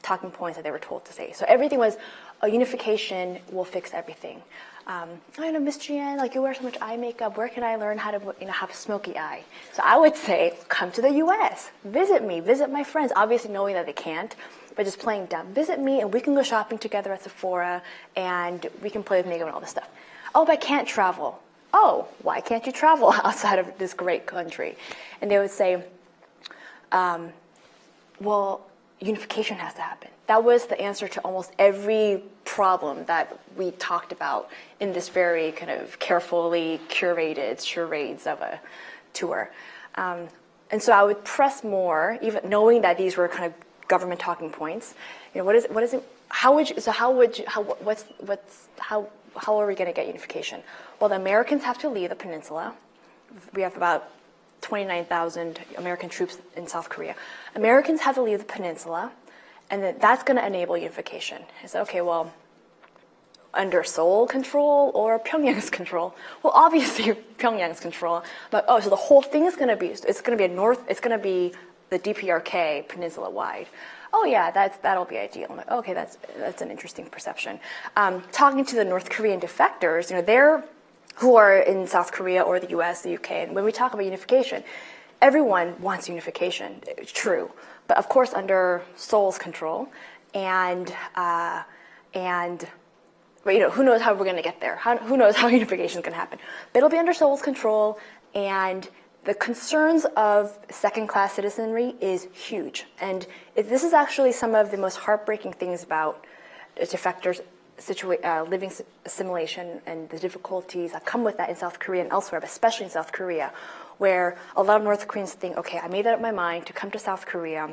talking points that they were told to say. So everything was, unification will fix everything. I know, Miss Jieun, you wear so much eye makeup. Where can I learn how to have a smoky eye? So I would say, come to the U.S., visit me, visit my friends, obviously knowing that they can't, but just playing dumb. Visit me, and we can go shopping together at Sephora, and we can play with makeup and all this stuff. Oh, but I can't travel. Oh, why can't you travel outside of this great country? And they would say, well, unification has to happen. That was the answer to almost every problem that we talked about in this very kind of carefully curated charades of a tour. And so I would press more, even knowing that these were kind of government talking points. How are we going to get unification? Well, the Americans have to leave the peninsula. We have about 29,000 American troops in South Korea. Americans have to leave the peninsula, and that's going to enable unification. I said, okay, well, under Seoul control or Pyongyang's control? Well, obviously Pyongyang's control. But so the whole thing is going to be the DPRK peninsula wide. Oh yeah, that'll be ideal. I'm like, okay, that's an interesting perception. Talking to the North Korean defectors, who are in South Korea or the U.S., the U.K., and when we talk about unification, everyone wants unification. It's true, but of course under Seoul's control, but who knows how we're going to get there? Who knows how unification is going to happen? But it'll be under Seoul's control, and the concerns of second-class citizenry is huge. And this is actually some of the most heartbreaking things about defectors' living assimilation and the difficulties that come with that in South Korea and elsewhere, but especially in South Korea, where a lot of North Koreans think, okay, I made that up in my mind to come to South Korea.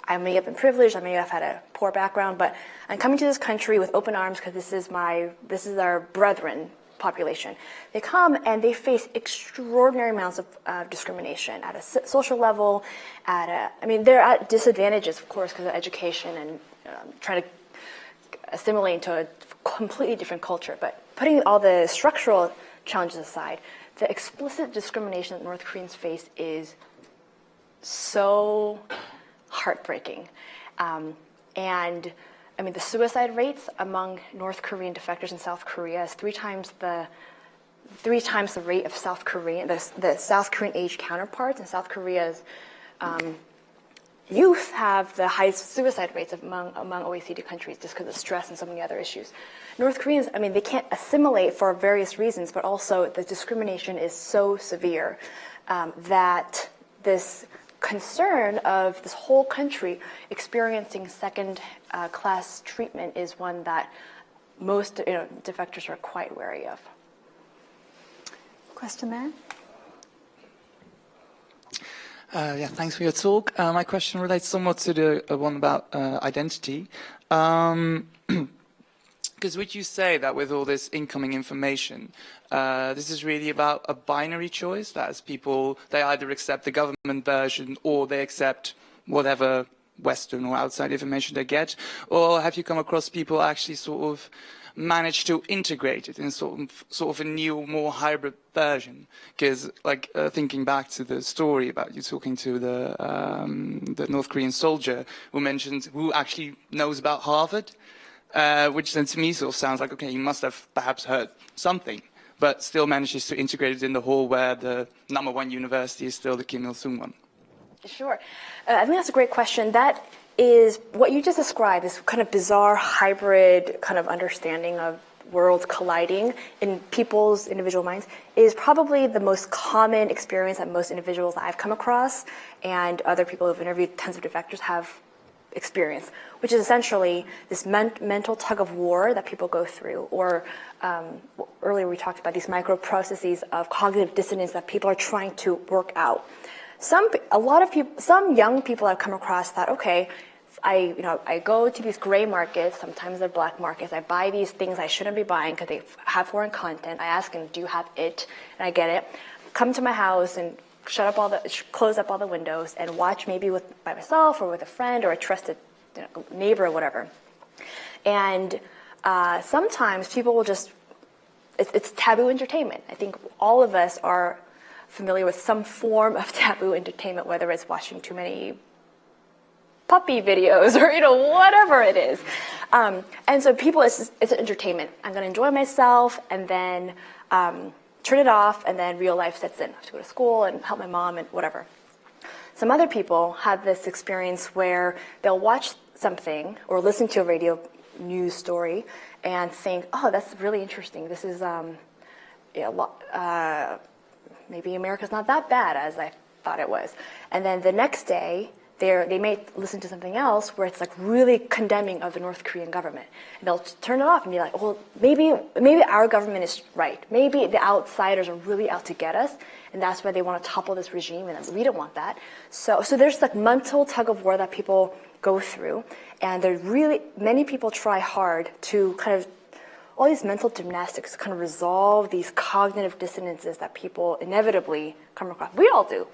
I may have been privileged, I may have had a poor background, but I'm coming to this country with open arms because this is our brethren population. They come and they face extraordinary amounts of discrimination at a social level, they're at disadvantages, of course, because of education and trying to assimilate into a completely different culture. But putting all the structural challenges aside, the explicit discrimination that North Koreans face is so heartbreaking. The suicide rates among North Korean defectors in South Korea is three times the rate of South Korean, the South Korean age counterparts in South Korea's youth have the highest suicide rates among OECD countries just because of stress and so many other issues. North Koreans, I mean, they can't assimilate for various reasons, but also the discrimination is so severe that this concern of this whole country experiencing second-class treatment is one that most defectors are quite wary of. Question there? Yeah, thanks for your talk. My question relates somewhat to the one about identity. Because would you say that with all this incoming information, this is really about a binary choice, that as people, they either accept the government version or they accept whatever Western or outside information they get? Or have you come across people actually sort of manage to integrate it in sort of a new, more hybrid version? Because, like, thinking back to the story about you talking to the North Korean soldier who actually knows about Harvard, which then to me sort of sounds like, okay, he must have perhaps heard something, but still manages to integrate it in the whole where the #1 university is still the Kim Il-sung one. Sure. I think that's a great question. That is what you just described, this kind of bizarre hybrid kind of understanding of worlds colliding in people's individual minds is probably the most common experience that most individuals I've come across and other people who've interviewed tons of defectors have experienced, which is essentially this mental tug of war that people go through, or earlier we talked about these micro processes of cognitive dissonance that people are trying to work out. Some young people I've come across thought, okay, I go to these gray markets, sometimes they're black markets, I buy these things I shouldn't be buying because they have foreign content. I ask them, do you have it? And I get it. Come to my house and close up all the windows and watch maybe by myself or with a friend or a trusted neighbor or whatever. And sometimes people will just, it's taboo entertainment. I think all of us are familiar with some form of taboo entertainment, whether it's watching too many puppy videos or whatever it is. And so people, it's entertainment. I'm going to enjoy myself and then turn it off, and then real life sets in. I have to go to school and help my mom and whatever. Some other people have this experience where they'll watch something or listen to a radio news story and think, oh, that's really interesting. This is maybe America's not that bad as I thought it was. And then the next day, they may listen to something else where it's like really condemning of the North Korean government. And they'll turn it off and be like, well, maybe our government is right. Maybe the outsiders are really out to get us, and that's why they want to topple this regime, and we don't want that. So there's like mental tug of war that people go through, and many people try hard to kind of all these mental gymnastics to kind of resolve these cognitive dissonances that people inevitably come across. We all do.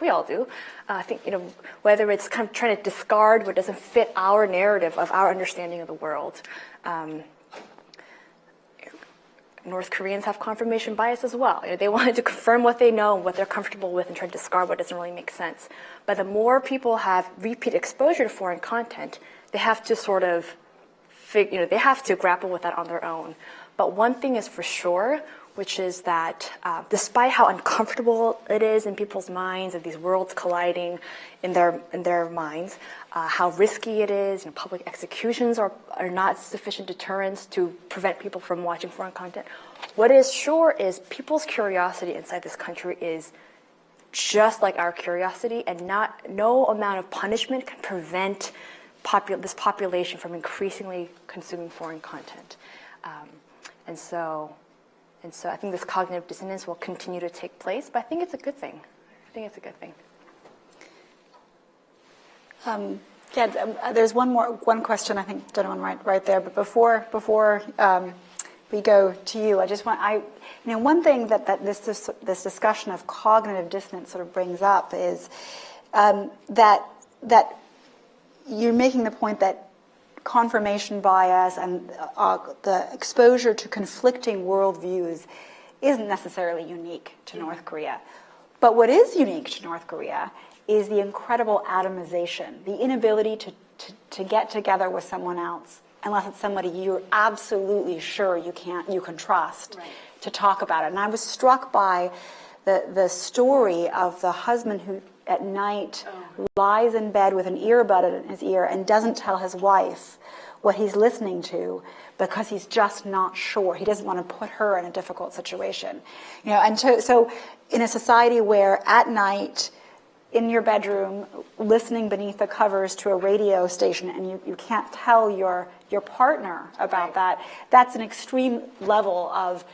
I think, whether it's kind of trying to discard what doesn't fit our narrative of our understanding of the world. North Koreans have confirmation bias as well. They wanted to confirm what they know and what they're comfortable with and try to discard what doesn't really make sense. But the more people have repeat exposure to foreign content, they have to sort of they have to grapple with that on their own. But one thing is for sure, which is that despite how uncomfortable it is in people's minds of these worlds colliding in their minds, how risky it is, public executions are not sufficient deterrents to prevent people from watching foreign content. What is sure is people's curiosity inside this country is just like our curiosity, and no amount of punishment can prevent this population from increasingly consuming foreign content. And so I think this cognitive dissonance will continue to take place, but I think it's a good thing. There's one question, I think, gentleman right there. But before we go to you, I just want one thing that this discussion of cognitive dissonance sort of brings up is that you're making the point that confirmation bias and the exposure to conflicting worldviews isn't necessarily unique to North Korea. But what is unique to North Korea is the incredible atomization, the inability to get together with someone else unless it's somebody you're absolutely sure you can trust to talk about it. And I was struck by the story of the husband at night lies in bed with an earbud in his ear and doesn't tell his wife what he's listening to because he's just not sure. He doesn't want to put her in a difficult situation. And so in a society where at night, in your bedroom, listening beneath the covers to a radio station, and you can't tell your partner about that, that's an extreme level of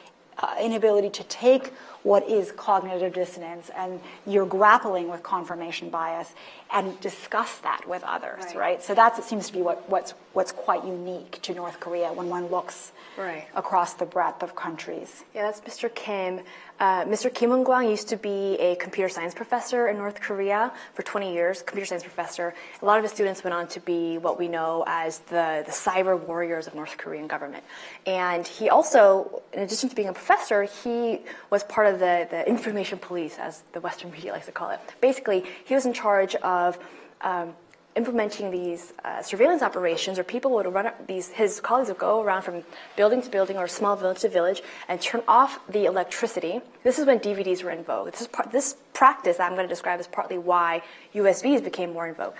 inability to take what is cognitive dissonance, and you're grappling with confirmation bias and discuss that with others, right? So it seems to be what's quite unique to North Korea when one looks across the breadth of countries. Yeah, that's Mr. Kim. Mr. Kim Eun-kwang used to be a computer science professor in North Korea for 20 years, computer science professor. A lot of his students went on to be what we know as the cyber warriors of North Korean government. And he also, in addition to being a professor, he was part of the information police, as the Western media likes to call it. Basically, he was in charge of implementing these surveillance operations, where people would run his colleagues would go around from building to building or small village to village and turn off the electricity. This is when DVDs were in vogue. This practice that I'm going to describe is partly why USBs became more in vogue.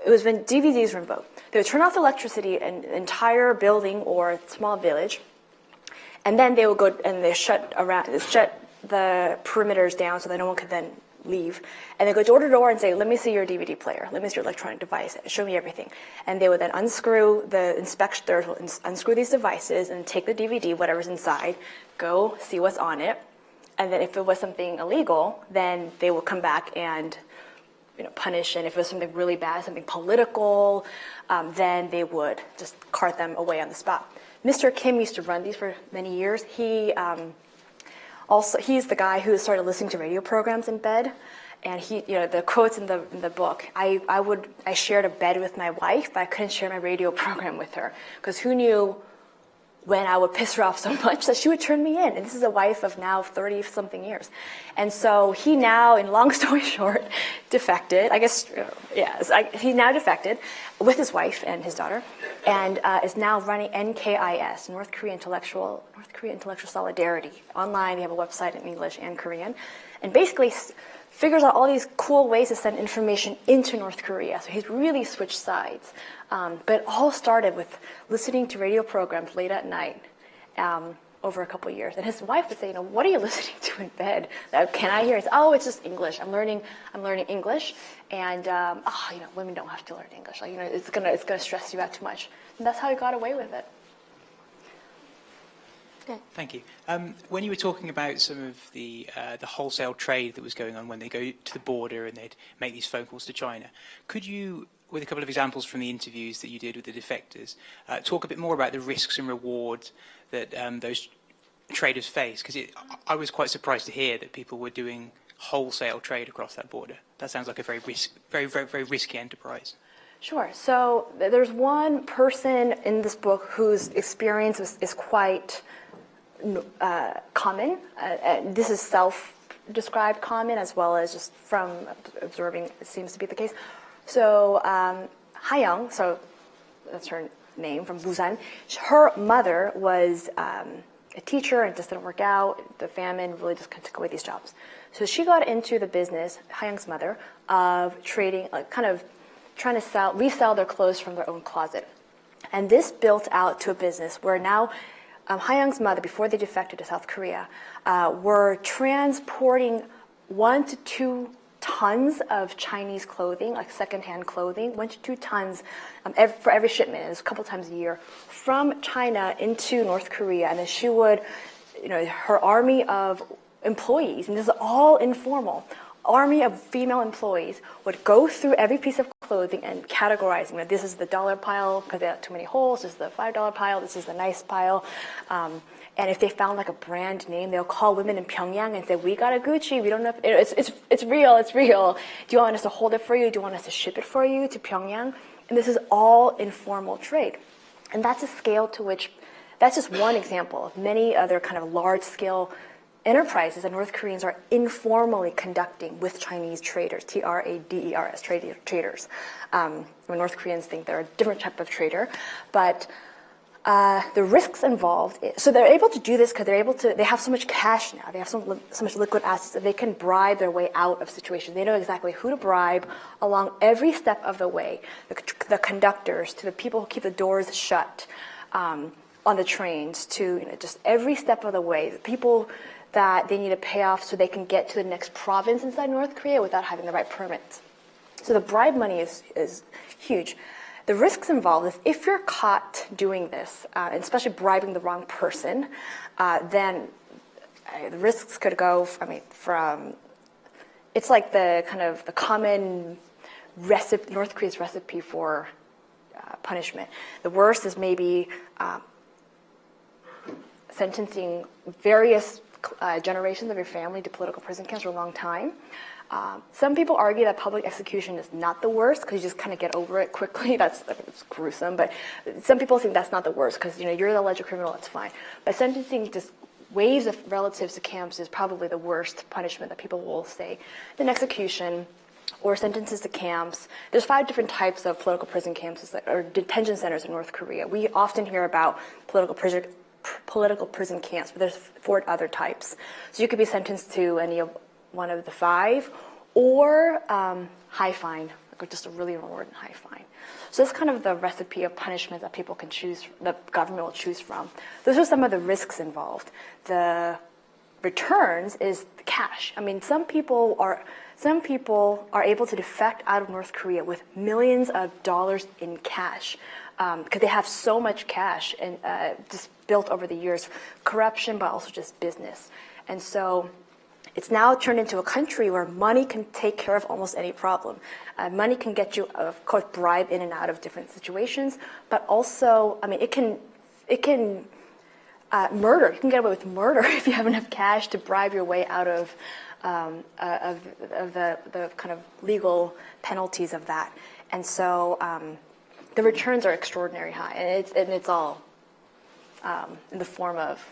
It was when DVDs were in vogue. They would turn off the electricity in an entire building or small village, and then they would go and they shut the perimeters down so that no one could then leave, and they go door to door and say, let me see your DVD player, let me see your electronic device, show me everything. And they would then unscrew, the inspectors will unscrew these devices and take the DVD, whatever's inside, go see what's on it, and then if it was something illegal, then they will come back and punish, and if it was something really bad, something political, then they would just cart them away on the spot. Mr. Kim used to run these for many years. He's the guy who started listening to radio programs in bed, and the quotes in the book. I shared a bed with my wife, but I couldn't share my radio program with her because who knew when I would piss her off so much that she would turn me in. And this is a wife of now 30-something years, and so he now, in long story short, defected. I guess he now defected with his wife and his daughter, and is now running NKIS, North Korea Intellectual Solidarity. Online, they have a website in English and Korean, and basically figures out all these cool ways to send information into North Korea. So he's really switched sides. But it all started with listening to radio programs late at night over a couple of years. And his wife would say, what are you listening to in bed? Can I hear? He said, it's just English. I'm learning English, and women don't have to learn English. It's gonna stress you out too much. And that's how he got away with it. Okay. Thank you. When you were talking about some of the wholesale trade that was going on when they go to the border and they'd make these phone calls to China, could you, with a couple of examples from the interviews that you did with the defectors, talk a bit more about the risks and rewards that those traders face? Because I was quite surprised to hear that people were doing wholesale trade across that border. That sounds like a very risky enterprise. Sure. So there's one person in this book whose experience is quite common. This is self-described common as well as just from observing it seems to be the case. So Ha-young, so that's her name, from Busan, her mother was a teacher and it just didn't work out. The famine really just took away these jobs. So she got into the business, Ha-young's mother, of trading, kind of trying to resell their clothes from their own closet. And this built out to a business where now Ha-young's mother, before they defected to South Korea, were transporting 1 to 2 tons of Chinese clothing, like secondhand clothing, 1 to 2 tons for every shipment. It was a couple times a year from China into North Korea. And then she would, her army of employees, and this is all informal, army of female employees would go through every piece of clothing and categorizing. This is the dollar pile because they have too many holes. This is the $5 pile. This is the nice pile. And if they found like a brand name, they'll call women in Pyongyang and say, "We got a Gucci. We don't know if it's real. It's real. Do you want us to hold it for you? Do you want us to ship it for you to Pyongyang?" And this is all informal trade, and that's a scale to which that's just one example of many other kind of large-scale enterprises that North Koreans are informally conducting with Chinese traders, traders, traders. When North Koreans think they're a different type of trader, but The risks involved, so they're able to do this because they have so much cash now, they have so much liquid assets that they can bribe their way out of situations. They know exactly who to bribe along every step of the way. The conductors, to the people who keep the doors shut on the trains, to just every step of the way. The people that they need to pay off so they can get to the next province inside North Korea without having the right permits. So the bribe money is huge. The risks involved is if you're caught doing this, and especially bribing the wrong person, then the risks could go, from, it's like the common recipe, North Korea's recipe for punishment. The worst is maybe sentencing various generations of your family to political prison camps for a long time. Some people argue that public execution is not the worst because you just kind of get over it quickly. It's gruesome, but some people think that's not the worst because you're the alleged criminal, that's fine. But sentencing just waves of relatives to camps is probably the worst punishment that people will say. Then execution or sentences to camps. There's 5 different types of political prison camps or detention centers in North Korea. We often hear about political prison camps, but there's 4 other types. So you could be sentenced to any of one of the 5, or high fine, or just a really inordinate high fine. So that's kind of the recipe of punishment that people can choose, the government will choose from. Those are some of the risks involved. The returns is the cash. Some people are able to defect out of North Korea with millions of dollars in cash because they have so much cash and just built over the years, corruption, but also just business. And so it's now turned into a country where money can take care of almost any problem. Money can get you, of course, bribe in and out of different situations, but also, it can murder. You can get away with murder if you have enough cash to bribe your way out of the kind of legal penalties of that. And so the returns are extraordinarily high, and it's all in the form of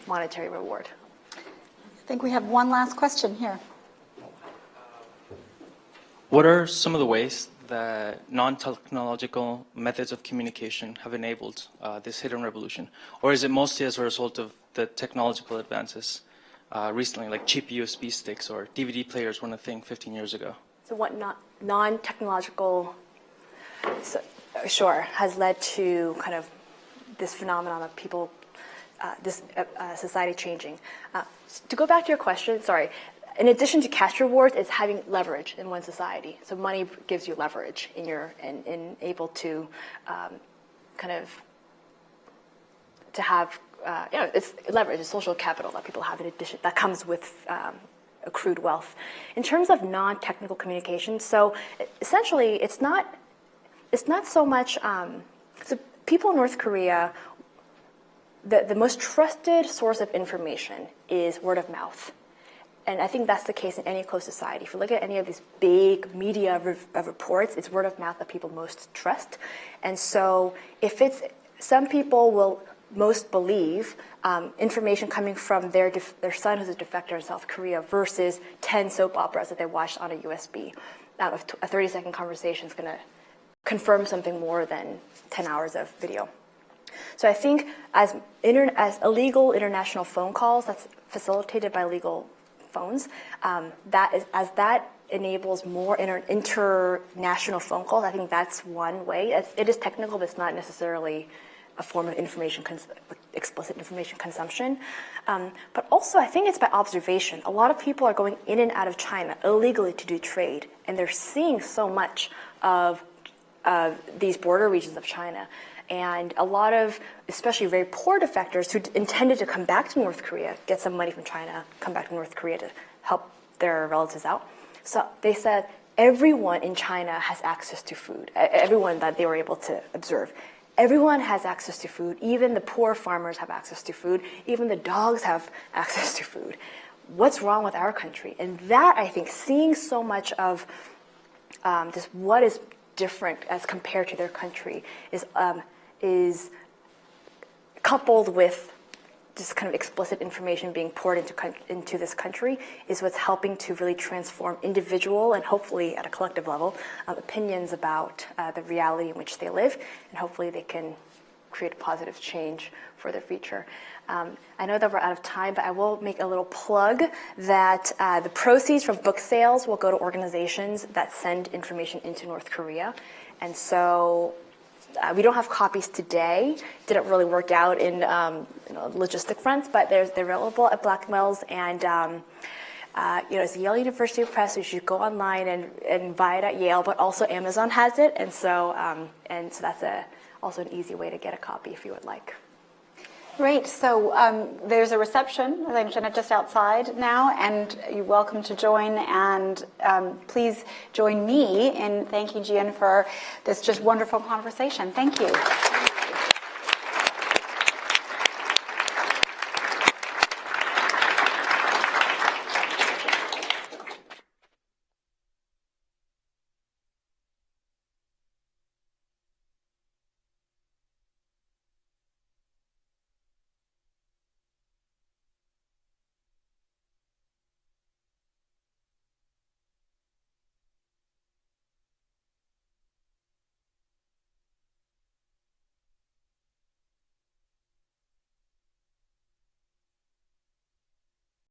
monetary reward. I think we have one last question here. What are some of the ways that non-technological methods of communication have enabled this hidden revolution? Or is it mostly as a result of the technological advances recently, like cheap USB sticks or DVD players weren't a thing 15 years ago? So what non-technological, has led to kind of this phenomenon of people, society changing. To go back to your question, in addition to cash rewards, it's having leverage in one society. So money gives you leverage in able to to have, it's leverage, it's social capital that people have in addition, that comes with accrued wealth. In terms of non-technical communication, so essentially it's not so much, so people in North Korea, the most trusted source of information is word of mouth. And I think that's the case in any closed society. If you look at any of these big media reports, it's word of mouth that people most trust. And so if some people will most believe information coming from their son who's a defector in South Korea versus 10 soap operas that they watched on a USB. A 30-second conversation is going to confirm something more than 10 hours of video. So I think as illegal international phone calls, that's facilitated by legal phones, that enables more international phone calls. I think that's one way. It is technical, but it's not necessarily a form of explicit information consumption. But also, I think it's by observation. A lot of people are going in and out of China illegally to do trade, and they're seeing so much of these border regions of China. And a lot of, especially very poor defectors who intended to come back to North Korea, get some money from China, come back to North Korea to help their relatives out. So they said everyone in China has access to food, everyone that they were able to observe. Everyone has access to food. Even the poor farmers have access to food. Even the dogs have access to food. What's wrong with our country? And that, I think, seeing so much of just what is different as compared to their country is coupled with just kind of explicit information being poured into this country is what's helping to really transform individual and hopefully at a collective level opinions about the reality in which they live, and hopefully they can create a positive change for the future. I know that we're out of time, but I will make a little plug that the proceeds from book sales will go to organizations that send information into North Korea. And so we don't have copies today. Didn't really work out in logistic fronts, but they're available at Blackwell's, and it's Yale University Press. You should go online and buy it at Yale, but also Amazon has it, and so that's also an easy way to get a copy if you would like. Great. So there's a reception, as I mentioned, just outside now, and you're welcome to join. And please join me in thanking Jieun for this just wonderful conversation. Thank you.